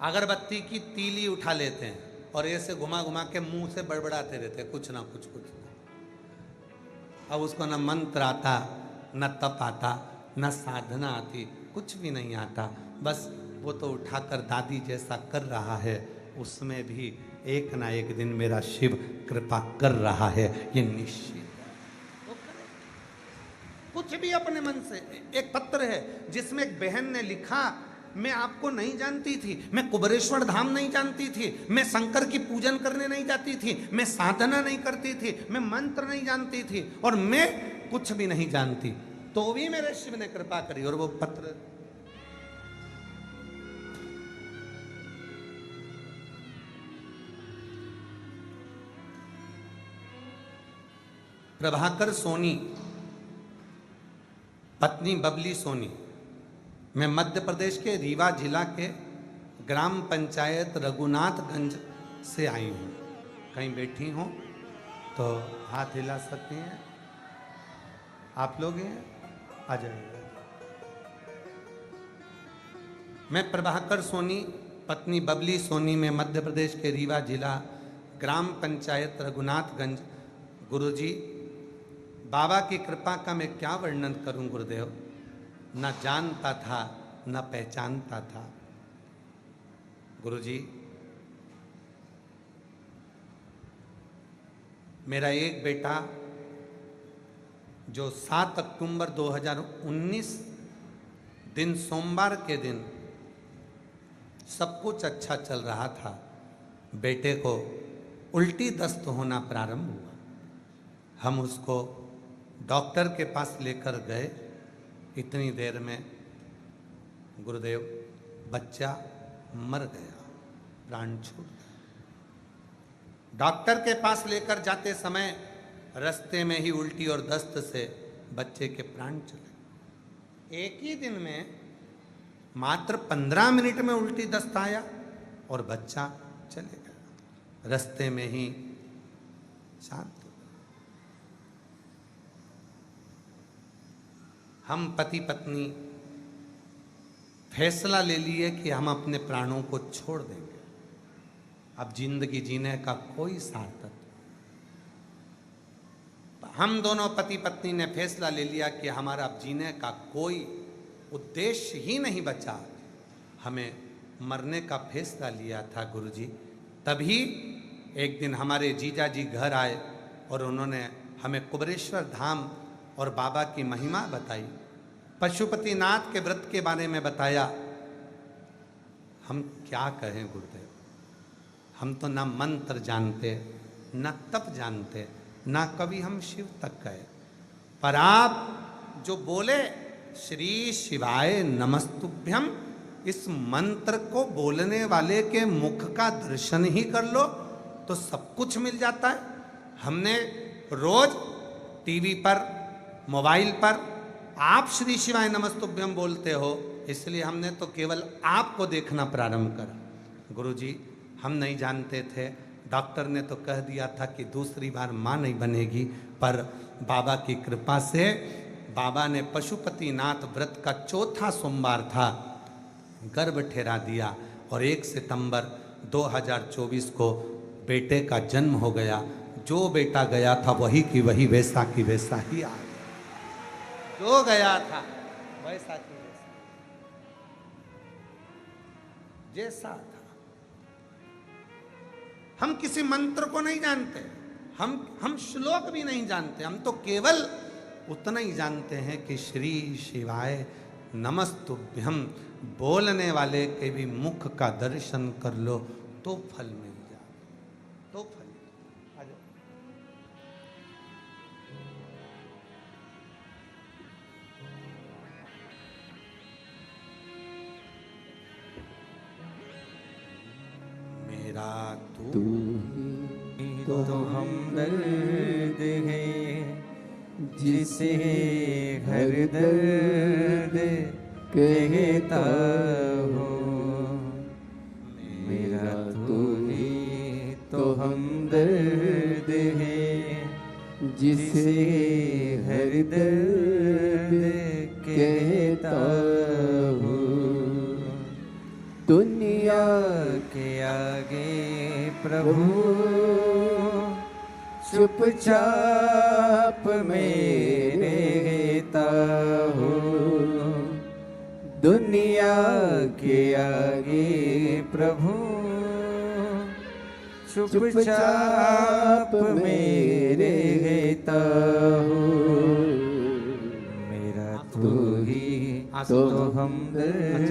अगरबत्ती की तीली उठा लेते हैं और ऐसे घुमा घुमा के मुंह से बड़बड़ाते रहते हैं, कुछ ना कुछ कुछ ना। अब उसको न मंत्र आता, न तप आता, न साधना आती, कुछ भी नहीं आता। बस वो तो उठाकर दादी जैसा कर रहा है, उसमें भी एक ना एक दिन मेरा शिव कृपा कर रहा है, ये निश्चित है। वो करे कुछ भी अपने मन से। एक पत्र है जिसमें एक बहन ने लिखा, मैं आपको नहीं जानती थी, मैं कुबरेश्वर धाम नहीं जानती थी, मैं शंकर की पूजन करने नहीं जाती थी, मैं साधना नहीं करती थी, मैं मंत्र नहीं जानती थी, और मैं कुछ भी नहीं जानती, तो भी मेरे शिव ने कृपा करी। और वो पत्र प्रभाकर सोनी, पत्नी बबली सोनी, मैं मध्य प्रदेश के रीवा जिला के ग्राम पंचायत रघुनाथगंज से आई हूँ। कहीं बैठी हो तो हाथ हिला सकती हैं। आप लोग हैं, आ जाइए। मैं प्रभाकर सोनी, पत्नी बबली सोनी, में मध्य प्रदेश के रीवा जिला ग्राम पंचायत रघुनाथगंज। गुरुजी, बाबा की कृपा का मैं क्या वर्णन करूं गुरुदेव। न जानता था न पहचानता था। गुरुजी, मेरा एक बेटा जो 7 अक्टूबर 2019 दिन सोमवार के दिन सब कुछ अच्छा चल रहा था, बेटे को उल्टी दस्त होना प्रारंभ हुआ। हम उसको डॉक्टर के पास लेकर गए। इतनी देर में गुरुदेव बच्चा मर गया, प्राण छूट गया। डॉक्टर के पास लेकर जाते समय रास्ते में ही उल्टी और दस्त से बच्चे के प्राण चले। एक ही दिन में मात्र 15 मिनट में उल्टी दस्त आया और बच्चा चले गया, रास्ते में ही शांत। हम पति पत्नी फैसला ले लिए कि हम अपने प्राणों को छोड़ देंगे। अब जिंदगी जीने का कोई सार्थक। हम दोनों पति पत्नी ने फैसला ले लिया कि हमारा अब जीने का कोई उद्देश्य ही नहीं बचा। हमें मरने का फैसला लिया था गुरुजी। तभी एक दिन हमारे जीजा जी घर आए और उन्होंने हमें कुबरेश्वर धाम और बाबा की महिमा बताई, पशुपतिनाथ के व्रत के बारे में बताया। हम क्या कहें गुरुदेव, हम तो ना मंत्र जानते, ना तप जानते, ना कभी हम शिव तक गए। पर आप जो बोले श्री शिवाय नमस्तुभ्यम, इस मंत्र को बोलने वाले के मुख का दर्शन ही कर लो तो सब कुछ मिल जाता है। हमने रोज टीवी पर, मोबाइल पर आप श्री शिवाय नमस्तुभ्यम बोलते हो, इसलिए हमने तो केवल आपको देखना प्रारंभ करा। गुरुजी, हम नहीं जानते थे, डॉक्टर ने तो कह दिया था कि दूसरी बार माँ नहीं बनेगी, पर बाबा की कृपा से बाबा ने पशुपतिनाथ व्रत का चौथा सोमवार था, गर्भ ठहरा दिया और 1 सितंबर 2024 को बेटे का जन्म हो गया। जो बेटा गया था वही की वही, वैसा की वैसा ही आ गया। जो गया था वैसा की वैसा, जैसा था। हम किसी मंत्र को नहीं जानते, हम श्लोक भी नहीं जानते, हम तो केवल उतना ही जानते हैं कि श्री शिवाय नमस्तुभ्यम बोलने वाले के भी मुख का दर्शन कर लो तो फल मिल जाए, तो फल। आ जाओ। मेरा तू ही तो हमदर्द है, जिसे हर दर्द कहता हूँ। मेरा तू ही तो हमदर्द है, जिसे हर दर्द कहता हूँ। दुनिया के आगे प्रभु चुपचाप मैं रहता हूँ। दुनिया के आगे प्रभु चुपचाप मैं रहता हूँ। मेरा तू ही तो हमदर्द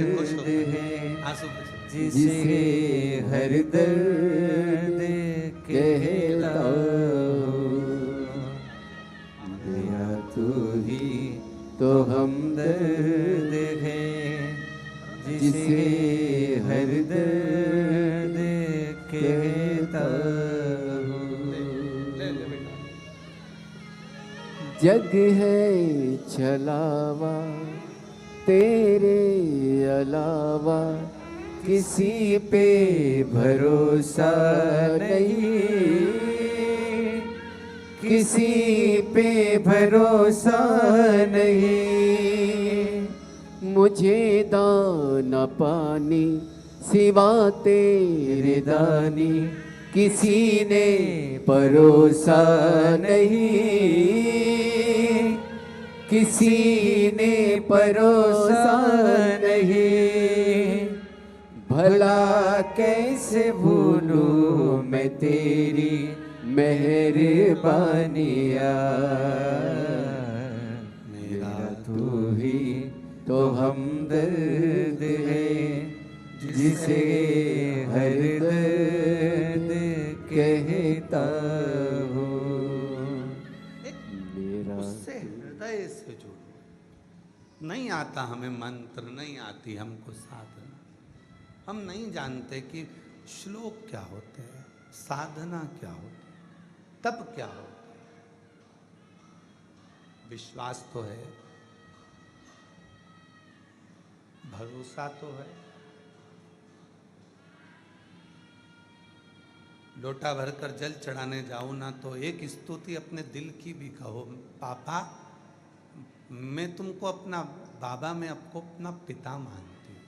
है, जिसे हर दर्द कहता हूँ। मेरा तू ही तो हमदर्द है, जिसे हर दर्द कहता हूँ। जग है छलावा तेरे अलावा, किसी पे भरोसा नहीं, किसी पे भरोसा नहीं। मुझे दाना पानी सिवा तेरे दानी, किसी ने परोसा नहीं, किसी ने परोसा नहीं। भला कैसे भूलूं मैं तेरी मेहरबानियाँ। मेरा तू ही तो हमदर्द है, जिसे हर दर्द कहता हूँ। उससे हृदय से जुड़ो। नहीं आता हमें मंत्र, नहीं आती हमको साधना, हम नहीं जानते कि श्लोक क्या होते हैं, साधना क्या होती है, तप क्या होता है। विश्वास तो है, भरोसा तो है। लोटा भरकर जल चढ़ाने जाओ ना तो एक स्तुति अपने दिल की भी कहो, पापा मैं तुमको अपना बाबा, मैं आपको अपना पिता मानती हूँ।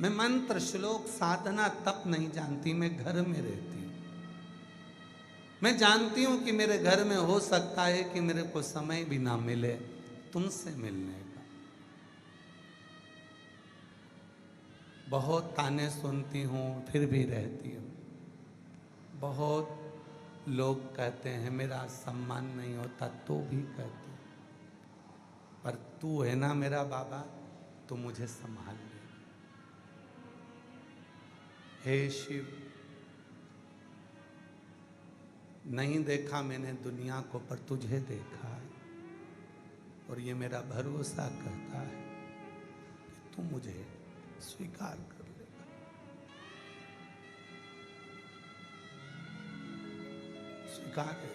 मैं मंत्र श्लोक साधना तप नहीं जानती, मैं घर में रहती हूँ। मैं जानती हूँ कि मेरे घर में हो सकता है कि मेरे को समय भी ना मिले तुमसे मिलने का। बहुत ताने सुनती हूँ फिर भी रहती हूँ। बहुत लोग कहते हैं मेरा सम्मान नहीं होता तो भी कहते हैं, पर तू है ना मेरा बाबा, तो मुझे संभाल ले। हे शिव, नहीं देखा मैंने दुनिया को पर तुझे देखा है, और ये मेरा भरोसा कहता है कि तू मुझे स्वीकार कर लेगा। स्वीकार है।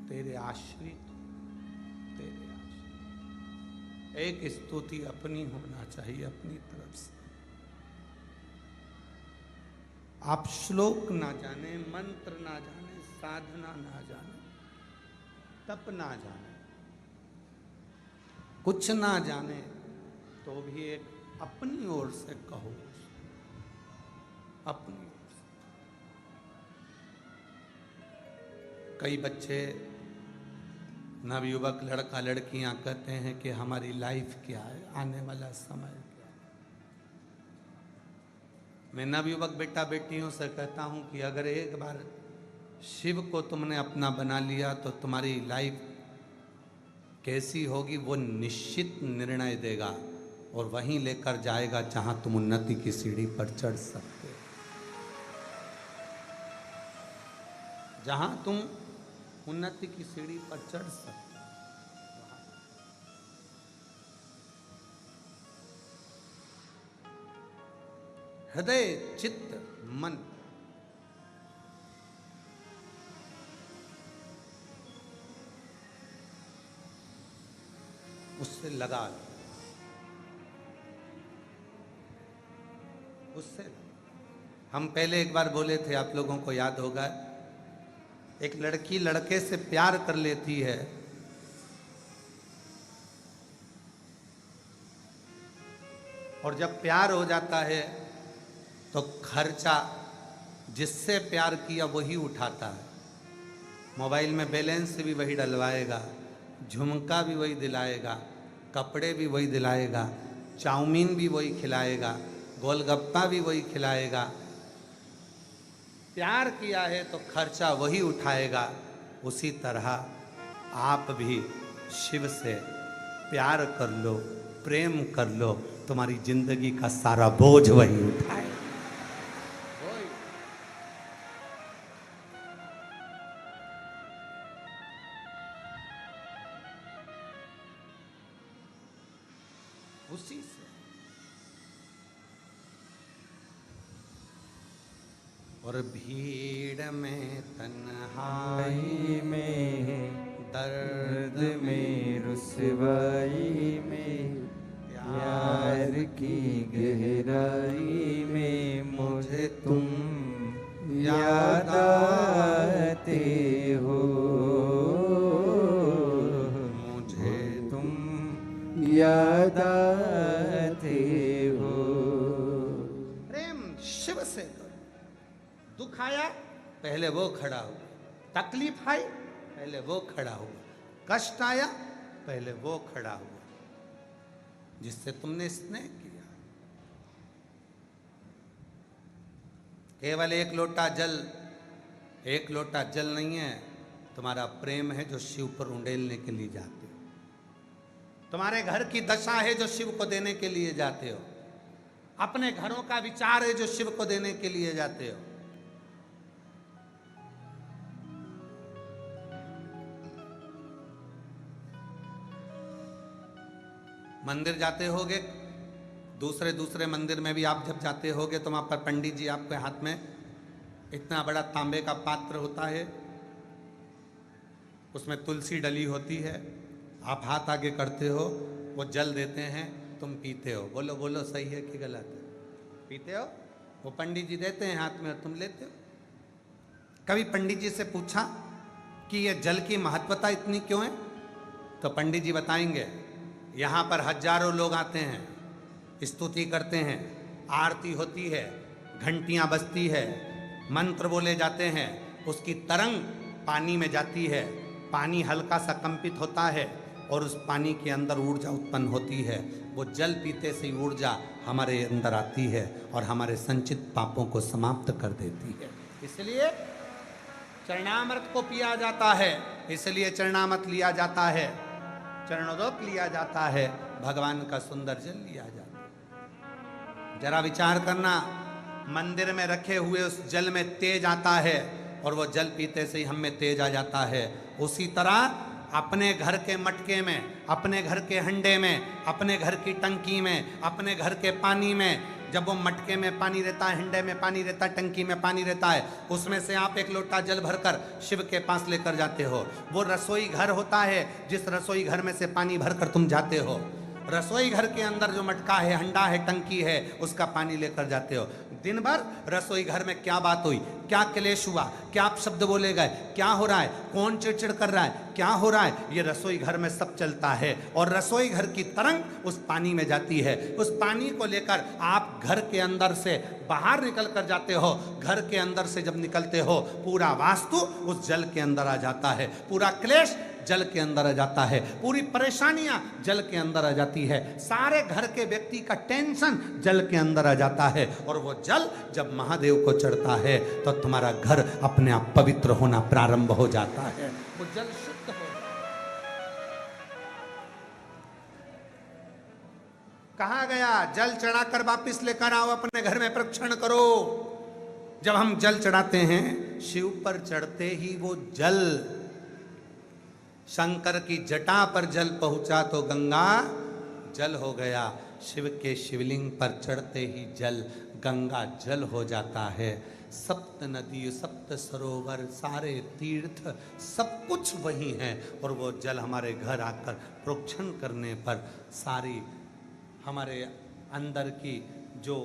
तेरे आश्रित, तेरे आश्रित। एक स्तुति अपनी होना चाहिए, अपनी तरफ से। आप श्लोक ना जाने, मंत्र ना जाने, साधना ना जाने, तप ना जाने, कुछ ना जाने, तो भी एक अपनी ओर से कहो, अपनी ओर से। कई बच्चे, नवयुवक लड़का लड़कियां कहते हैं कि हमारी लाइफ क्या है, आने वाला समय क्या है। मैं नवयुवक बेटा बेटियों से कहता हूं कि अगर एक बार शिव को तुमने अपना बना लिया तो तुम्हारी लाइफ कैसी होगी वो निश्चित निर्णय देगा और वहीं लेकर जाएगा जहां तुम उन्नति की सीढ़ी पर चढ़ सकते हो। जहां तुम उन्नति की सीढ़ी पर चढ़ सकते हो। हृदय, चित्त, मन, उससे लगा लो, उससे। हम पहले एक बार बोले थे, आप लोगों को याद होगा, एक लड़की लड़के से प्यार कर लेती है और जब प्यार हो जाता है तो खर्चा जिससे प्यार किया वही उठाता है। मोबाइल में बैलेंस भी वही डलवाएगा, झुमका भी वही दिलाएगा, कपड़े भी वही दिलाएगा, चाउमीन भी वही खिलाएगा, गोलगप्पा भी वही खिलाएगा। प्यार किया है तो खर्चा वही उठाएगा। उसी तरह आप भी शिव से प्यार कर लो, प्रेम कर लो, तुम्हारी जिंदगी का सारा बोझ वही उठाए। उसी से। और भीड़ में तन्हाई में, दर्द में, रुसवाई में, प्यार की गहराई में मुझे तुम याद आते हो, मुझे तुम याद आते हो। प्रेम शिव से करो। दुख आया पहले वो खड़ा हुआ, तकलीफ आई पहले वो खड़ा हुआ, कष्ट आया पहले वो खड़ा हुआ जिससे तुमने स्नेह किया। केवल एक लोटा जल नहीं है, तुम्हारा प्रेम है जो शिव पर उंडेलने के लिए जाते हो। तुम्हारे घर की दशा है जो शिव को देने के लिए जाते हो। अपने घरों का विचार है जो शिव को देने के लिए जाते हो। मंदिर जाते होगे, दूसरे मंदिर में भी आप जब जाते होगे तो वहाँ पर पंडित जी आपके हाथ में इतना बड़ा तांबे का पात्र होता है, उसमें तुलसी डली होती है। आप हाथ आगे करते हो, वो जल देते हैं, तुम पीते हो। बोलो बोलो, सही है कि गलत है? पीते हो। वो पंडित जी देते हैं हाथ में और तुम लेते हो। कभी पंडित जी से पूछा कि ये जल की महत्वता इतनी क्यों है? तो पंडित जी बताएंगे, यहाँ पर हजारों लोग आते हैं, स्तुति करते हैं, आरती होती है, घंटियाँ बजती है, मंत्र बोले जाते हैं, उसकी तरंग पानी में जाती है, पानी हल्का सा कंपित होता है और उस पानी के अंदर ऊर्जा उत्पन्न होती है। वो जल पीते से ऊर्जा हमारे अंदर आती है और हमारे संचित पापों को समाप्त कर देती है। इसलिए चरणामृत को पिया जाता है, इसलिए चरणामृत लिया जाता है, चरणोदक लिया जाता है, भगवान का सुंदर जल लिया जाता है। जरा विचार करना, मंदिर में रखे हुए उस जल में तेज आता है और वो जल पीते से ही हम में तेज आ जाता है। उसी तरह अपने घर के मटके में, अपने घर के हंडे में, अपने घर की टंकी में, अपने घर के पानी में जब वो मटके में पानी रहता है, हंडे में पानी रहता है, टंकी में पानी रहता है, उसमें से आप एक लोटा जल भरकर शिव के पास लेकर जाते हो। वो रसोई घर होता है, जिस रसोई घर में से पानी भरकर तुम जाते हो, रसोई घर के अंदर जो मटका है, हंडा है, टंकी है, उसका पानी लेकर जाते हो। दिन भर रसोई घर में क्या बात हुई, क्या क्लेश हुआ, क्या आप शब्द बोले गए, क्या हो रहा है, कौन चिड़चिड़ कर रहा है, क्या हो रहा है, ये रसोई घर में सब चलता है। और रसोई घर की तरंग उस पानी में जाती है। उस पानी को लेकर आप घर के अंदर से बाहर निकल कर जाते हो। घर के अंदर से जब निकलते हो, पूरा वास्तु उस जल के अंदर आ जाता है, पूरा क्लेश जल के अंदर आ जाता है, पूरी परेशानियां जल के अंदर आ जाती है, सारे घर के व्यक्ति का टेंशन जल के अंदर आ जाता है। और वो जल जब महादेव को चढ़ता है तो तुम्हारा घर अपने आप पवित्र होना प्रारंभ हो जाता है। वो जल शुद्ध हो। कहा गया, जल चढ़ाकर वापिस लेकर आओ, अपने घर में प्रक्षण करो। जब हम जल चढ़ाते हैं, शिव पर चढ़ते ही वो जल शंकर की जटा पर जल पहुंचा तो गंगा जल हो गया। शिव के शिवलिंग पर चढ़ते ही जल गंगा जल हो जाता है। सप्त नदी, सप्त सरोवर, सारे तीर्थ, सब कुछ वही है। और वो जल हमारे घर आकर प्रोक्षण करने पर सारी हमारे अंदर की जो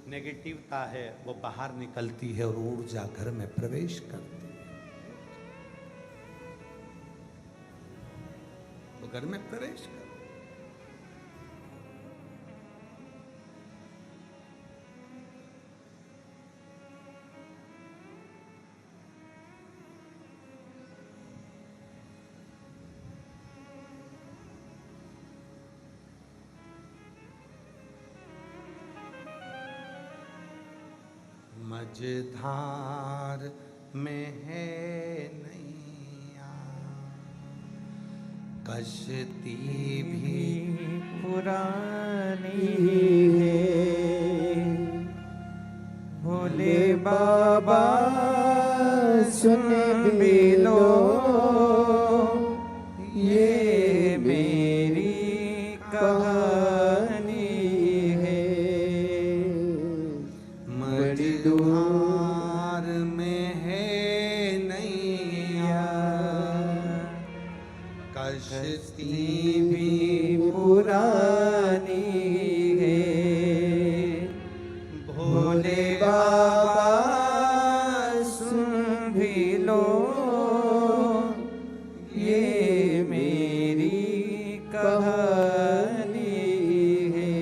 नेगेटिवता है वो बाहर निकलती है और ऊर्जा घर में प्रवेश करती है, वो घर में प्रवेश कर। मझधार में है नैया, कश्ती भी पुरानी है। भोले बाबा सुन भी लो, ये मेरी कहानी है। मझधार में है नैया, कश्ती भी पुरानी है। भोले बाबा सुन भी लो, ये मेरी कहानी है।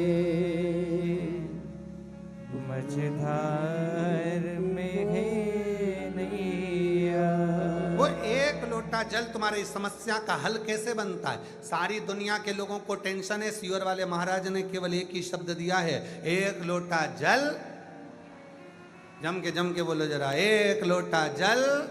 मझधार में है नैया। वो एक लोटा जल तुम्हारी समस्या का हल कैसे बनता है? सारी दुनिया के लोगों को टेंशन है, सीवर वाले महाराज ने केवल एक ही शब्द दिया है, एक लोटा जल। जम के बोलो जरा, एक लोटा जल।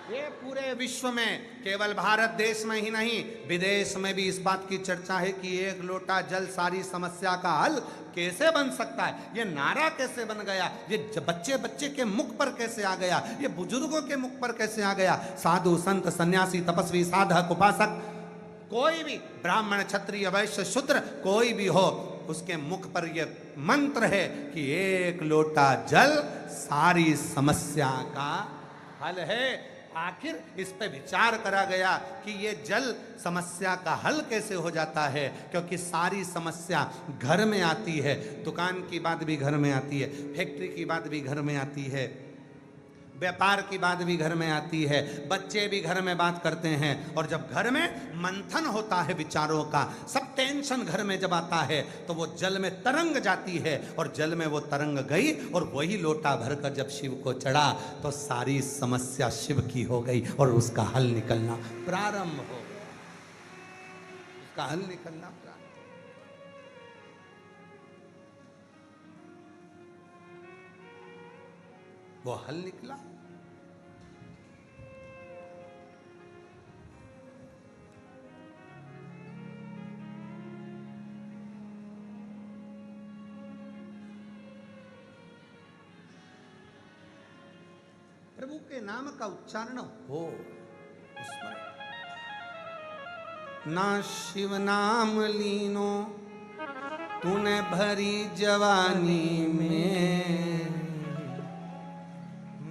ये पूरे विश्व में, केवल भारत देश में ही नहीं, विदेश में भी इस बात की चर्चा है कि एक लोटा जल सारी समस्या का हल कैसे बन सकता है। ये नारा कैसे बन गया, ये बच्चे बच्चे के मुख पर कैसे आ गया, ये बुजुर्गों के मुख पर कैसे आ गया। साधु संत सन्यासी तपस्वी साधक उपासक, कोई भी ब्राह्मण क्षत्रिय वैश्य शूद्र कोई भी हो, उसके मुख पर यह मंत्र है कि एक लोटा जल सारी समस्या का हल है। आखिर इस पे विचार करा गया कि ये जल समस्या का हल कैसे हो जाता है, क्योंकि सारी समस्या घर में आती है। दुकान की बात भी घर में आती है, फैक्ट्री की बात भी घर में आती है, व्यापार की बात भी घर में आती है, बच्चे भी घर में बात करते हैं। और जब घर में मंथन होता है विचारों का, सब टेंशन घर में जब आता है तो वो जल में तरंग जाती है। और जल में वो तरंग गई और वही लोटा भरकर जब शिव को चढ़ा तो सारी समस्या शिव की हो गई और उसका हल निकलना प्रारंभ हो गया। उसका हल निकलना प्रारंभ, वो हल निकला। प्रभु के नाम का उच्चारण हो उसमें, ना शिव नाम लीनो तूने भरी जवानी में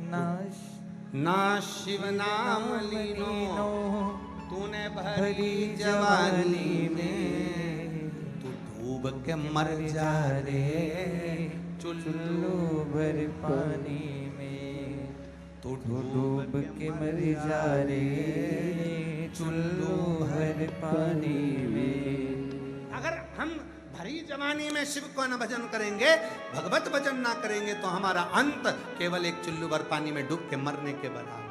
नाश ना शिव नाम लीनो, तूने भरी भरी जवानी जवानी में तू डूब के मर जा रे चुल्लू चुल्लू भर पानी में, तू डूब के मर जा रे चुल्लू भर पानी में। अगर हम भरी जवानी में शिव को न भजन करेंगे, भगवत भजन ना करेंगे, तो हमारा अंत केवल एक चुल्लू भर पानी में डूब के मरने के बराबर।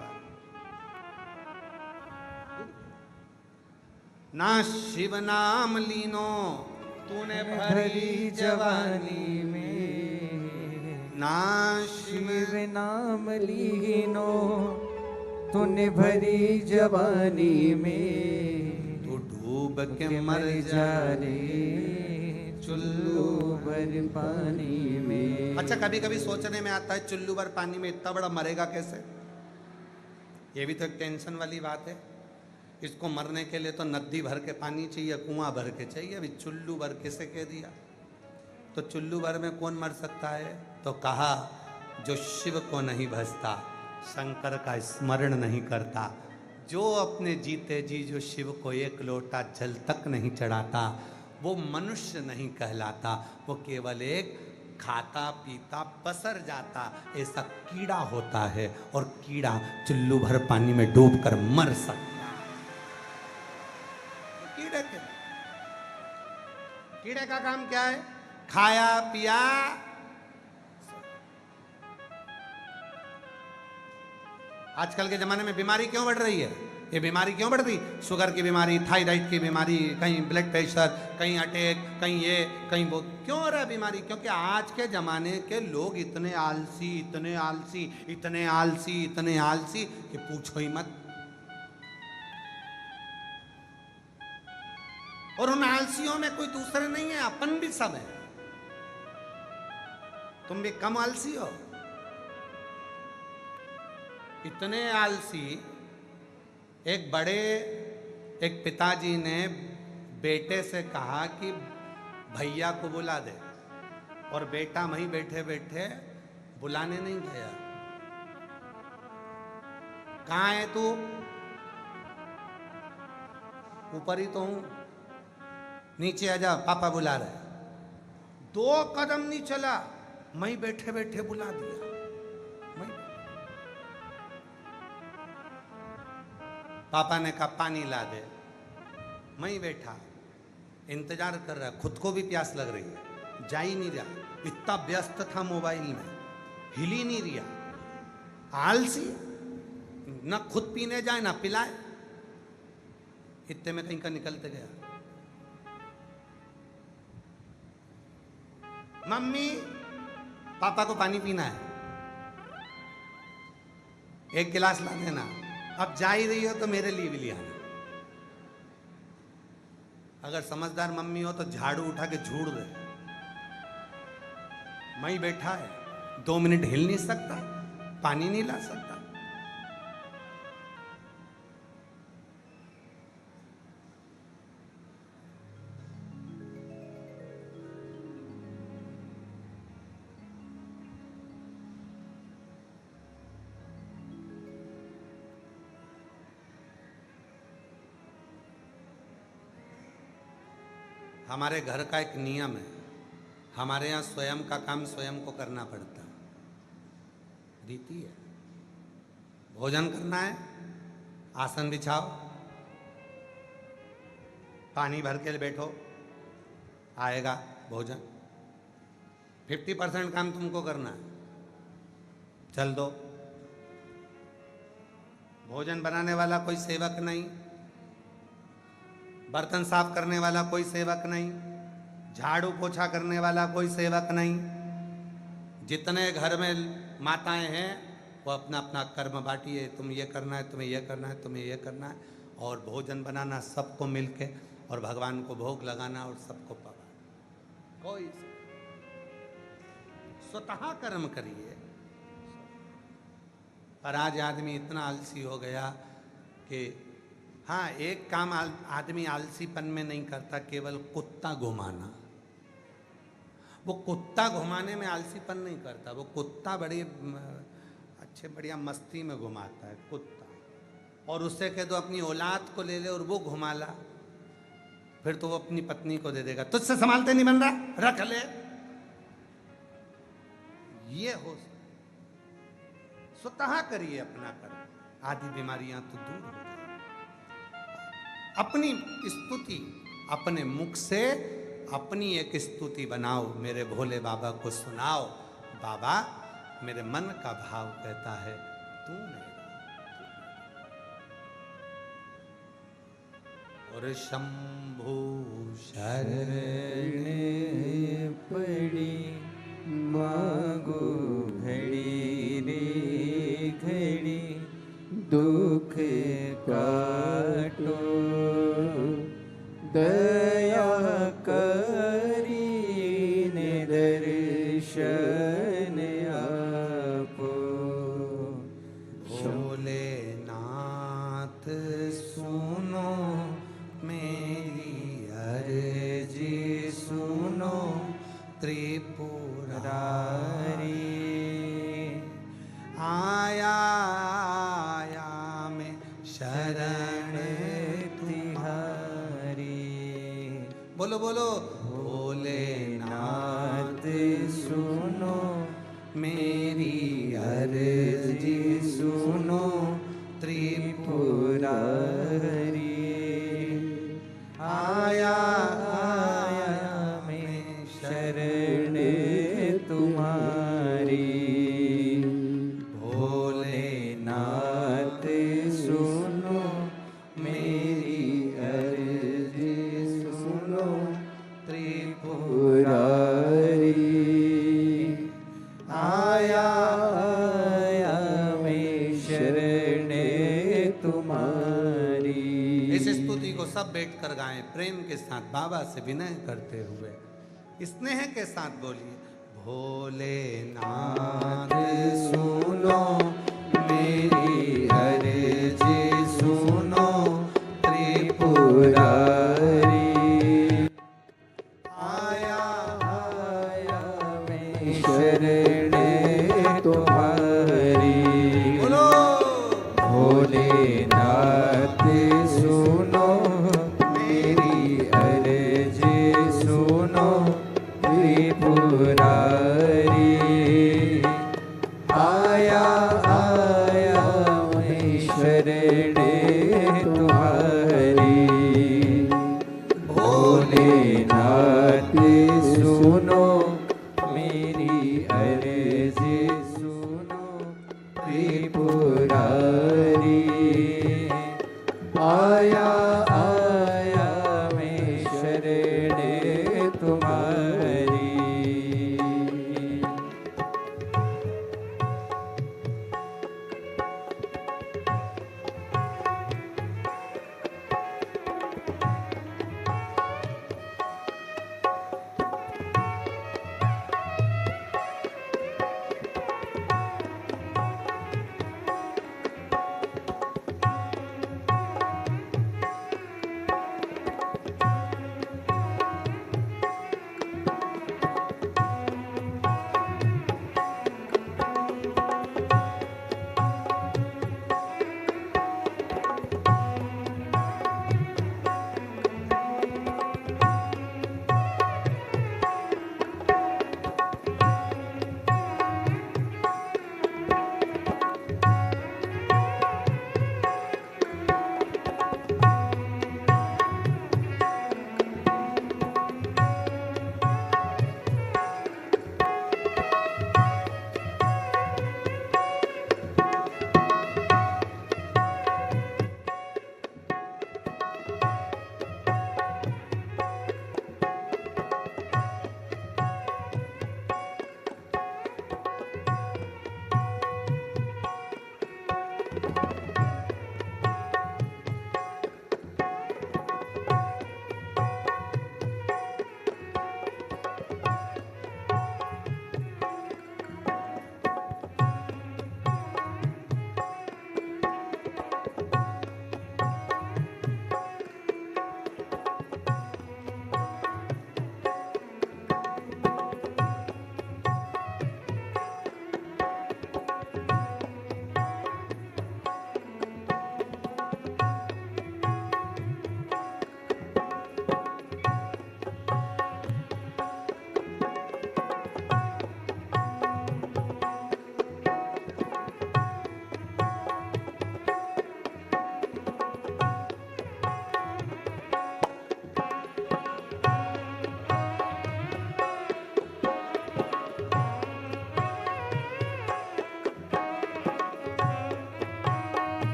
ना शिव नाम लीनो, तूने भरी जवानी में, ना शिव शिव नाम लीनो, तूने भरी जवानी में, तू डूब के के मर जा रे चुल्लू भर पानी में। अच्छा, कभी कभी सोचने में आता है चुल्लू भर पानी में इतना बड़ा मरेगा कैसे? ये भी तो एक टेंशन वाली बात है। इसको मरने के लिए तो नदी भर के पानी चाहिए, कुआं भर के चाहिए, अभी चुल्लू भर किसे कह दिया? तो चुल्लू भर में कौन मर सकता है? तो कहा जो शिव को नहीं भजता, शंकर का स्मरण नहीं करता, जो अपने जीते जी जो शिव को एक लोटा जल तक नहीं चढ़ाता, वो मनुष्य नहीं कहलाता, वो केवल एक खाता पीता पसर जाता ऐसा कीड़ा होता है। और कीड़ा चुल्लू भर पानी में डूबकर मर सकता है। तो कीड़े का काम क्या है? खाया पिया, आजकल के जमाने में बीमारी क्यों बढ़ रही है? ये बीमारी क्यों बढ़ रही? शुगर की बीमारी, थायराइड की बीमारी, कहीं ब्लड प्रेशर, कहीं अटैक, कहीं ये कहीं वो। क्यों हो रहा है बीमारी? क्योंकि आज के जमाने के लोग इतने आलसी, इतने आलसी, इतने आलसी, इतने आलसी कि पूछो ही मत। और उन आलसियों में कोई दूसरे नहीं है, अपन भी सब है। तुम भी कम आलसी हो? इतने आलसी। एक पिताजी ने बेटे से कहा कि भैया को बुला दे, और बेटा वहीं बैठे बैठे बुलाने नहीं गया। कहाँ है तू? ऊपर ही तो हूं, नीचे आजा, पापा बुला रहे। 2 कदम नहीं चला, वहीं बैठे बैठे बुला दिया। पापा ने कहा पानी ला दे, मैं ही बैठा इंतजार कर रहा, खुद को भी प्यास लग रही है, जा ही नहीं रहा, इतना व्यस्त था मोबाइल में, हिल ही नहीं रहा। आलसी, ना खुद पीने जाए ना पिलाए। इतने में कहीं का निकलते गया, मम्मी पापा को पानी पीना है, 1 गिलास ला देना। अब जा ही रही हो तो मेरे लिए भी ले आना। अगर समझदार मम्मी हो तो झाड़ू उठा के झूड़ दे। मैं बैठा है, 2 मिनट हिल नहीं सकता, पानी नहीं ला सकता। हमारे घर का एक नियम है, हमारे यहाँ स्वयं का काम स्वयं को करना पड़ता है, रीति है। भोजन करना है, आसन बिछाओ, पानी भर के बैठो, आएगा भोजन। 50% काम तुमको करना है, चल दो। भोजन बनाने वाला कोई सेवक नहीं, बर्तन साफ करने वाला कोई सेवक नहीं, झाड़ू पोछा करने वाला कोई सेवक नहीं। जितने घर में माताएं हैं वो अपना अपना कर्म बांटिए, तुम ये करना है, तुम्हें ये करना है, तुम्हें ये करना है, और भोजन बनाना सबको मिलके, और भगवान को भोग लगाना और सबको पकाना। कोई स्वतः कर्म करिए। पर आज आदमी इतना आलसी हो गया कि हाँ, एक काम आदमी आलसीपन में नहीं करता, केवल कुत्ता घुमाना। वो कुत्ता घुमाने में आलसीपन नहीं करता, वो कुत्ता बड़ी अच्छे बढ़िया मस्ती में घुमाता है कुत्ता। और उससे कह दो अपनी औलाद को ले ले और वो घुमा ला, फिर तो वो अपनी पत्नी को दे देगा, तुझसे संभालते नहीं बन रहा, रख ले। ये हो स्वतः करिए अपना कर्म, आदि बीमारियां तो दूर हो जाएंगी। अपनी स्तुति अपने मुख से अपनी एक स्तुति बनाओ, मेरे भोले बाबा को सुनाओ। बाबा मेरे मन का भाव कहता है तू मेरा। और शंभु शरण पड़ी मांगो घड़ी रे घड़ी, दुख काटो दया करी दर्शन आपो। भोलेनाथ सुनो मेरी अर्जी सुनो, त्रिपुरारी आया आया मैं शरण तिहारी। बोलो बोलो भोलेनाथ सुनो मेरी अर्जी सुनो, त्रिपुरारी आया आया मैं शरण तुम्हारी। भोलेनाथ सुनो मेरी अर्जी सुनो, त्रिपुरारी आया आया मैं शरण तुम्हारी। इस स्तुति को सब बैठकर गाएं, प्रेम के साथ बाबा से विनय करते हुए, स्नेह के साथ बोलिए भोलेनाथ सुनो मेरी अर्जी सुनो, त्रिपुरारी आया आया मैं शरण तुम्हारी। बोलो भोलेनाथ सुनो मेरी अर्जी सुनो, त्रिपुरारी आया आया मैं शरण तुम्हारी। भोलेनाथ सुनो मेरी अर्जी सुनो, त्रिपुरारी आया आया मैं शरण तुम्हारी।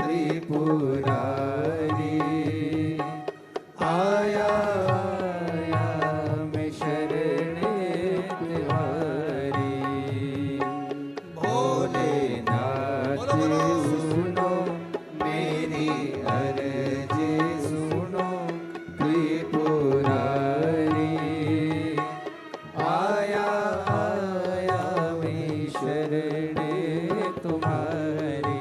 त्रिपुरारी। आया आया मैं शरणे तुम्हारी। भोलेनाथ सुनो मेरी अर्जी सुनो त्रिपुरारी। आया आया मैं शरणे तुम्हारी।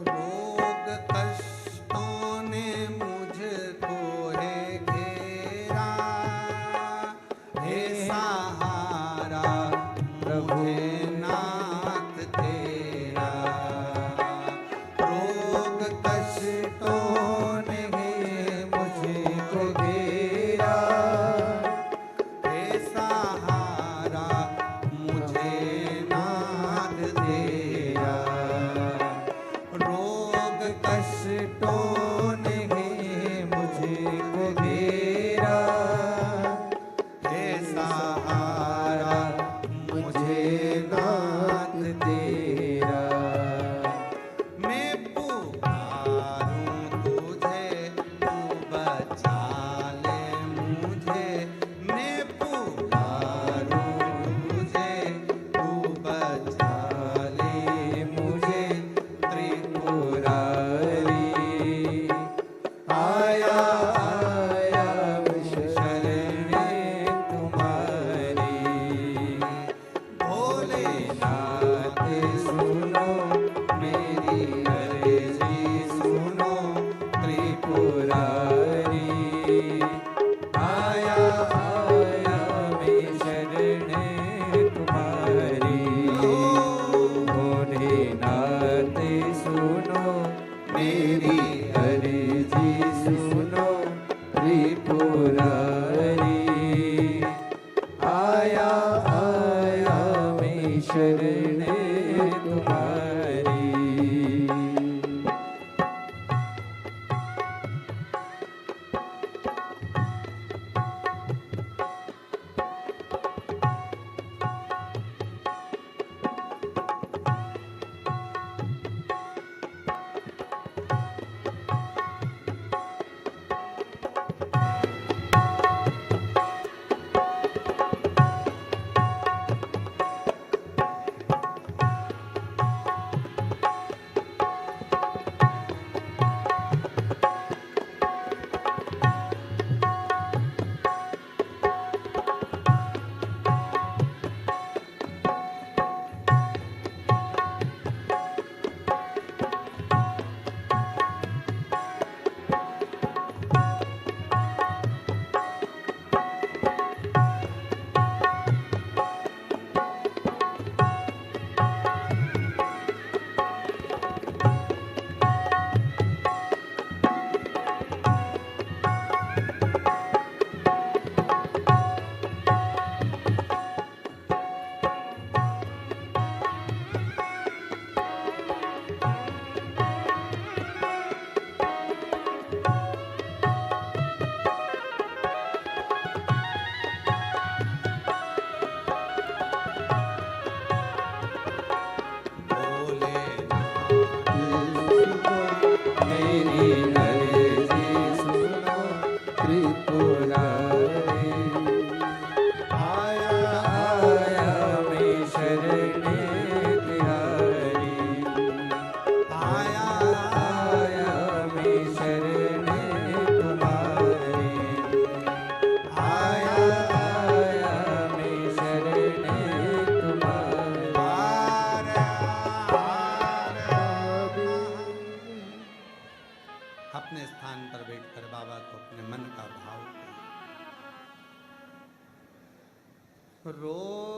रोग कष्टों ने मुझको है घेरा, हे सहारा मुझे नाथ तेरा। रोग कष्टों ने मुझको घेरा, हे सहारा मुझे नाथ तेरा। रोग कष्टों ने मुझको घेरा, हे सहारा मुझे नाथ तेरा। मैं पुकारूं तुझे तू बचा ले मुझे। मैं पुकारूं तुझे तू बचा ले मुझे त्रिपुरारी। आया आया मैं शरणे तुम्हारी। भोलेनाथ सुनो मेरी अर्जी सुनो त्रिपुरारी। आया आया मैं शरणे तुम्हारी। भोलेनाथ सुनो मेरी अर्जी सुनो त्रिपुरारी। आया आया मैं शरणे तुम्हारी।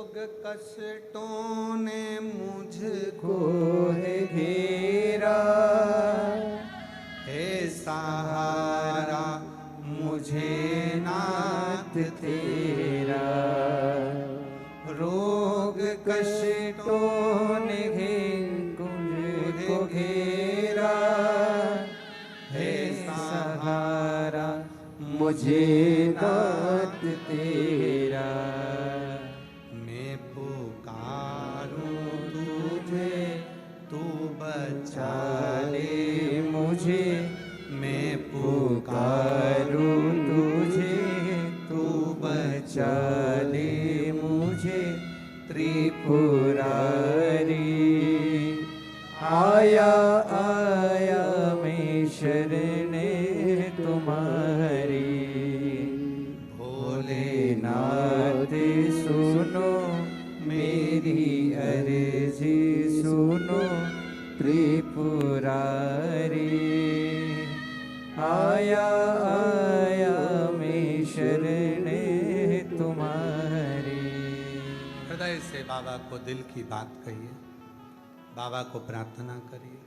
रोग कष्टों ने मुझको को है घेरा, हे सहारा मुझे नाथ तेरा। रोग कष्टों ने मुझको घेरा, हे सहारा मुझे नाथ तेरा। मैं पुकारूं तुझे तू बचा ले मुझे, मैं पुकारूं तुझे तू बचा ले मुझे। त्रिपुरारी आया आया मैं शरण तुम्हारी। भोलेनाथ सुनो मेरी अर्जी सुनो। त्रिपुरारी आया आया मैं शरण तुम्हारी। हृदय से बाबा को दिल की बात कहिए, बाबा को प्रार्थना करिए।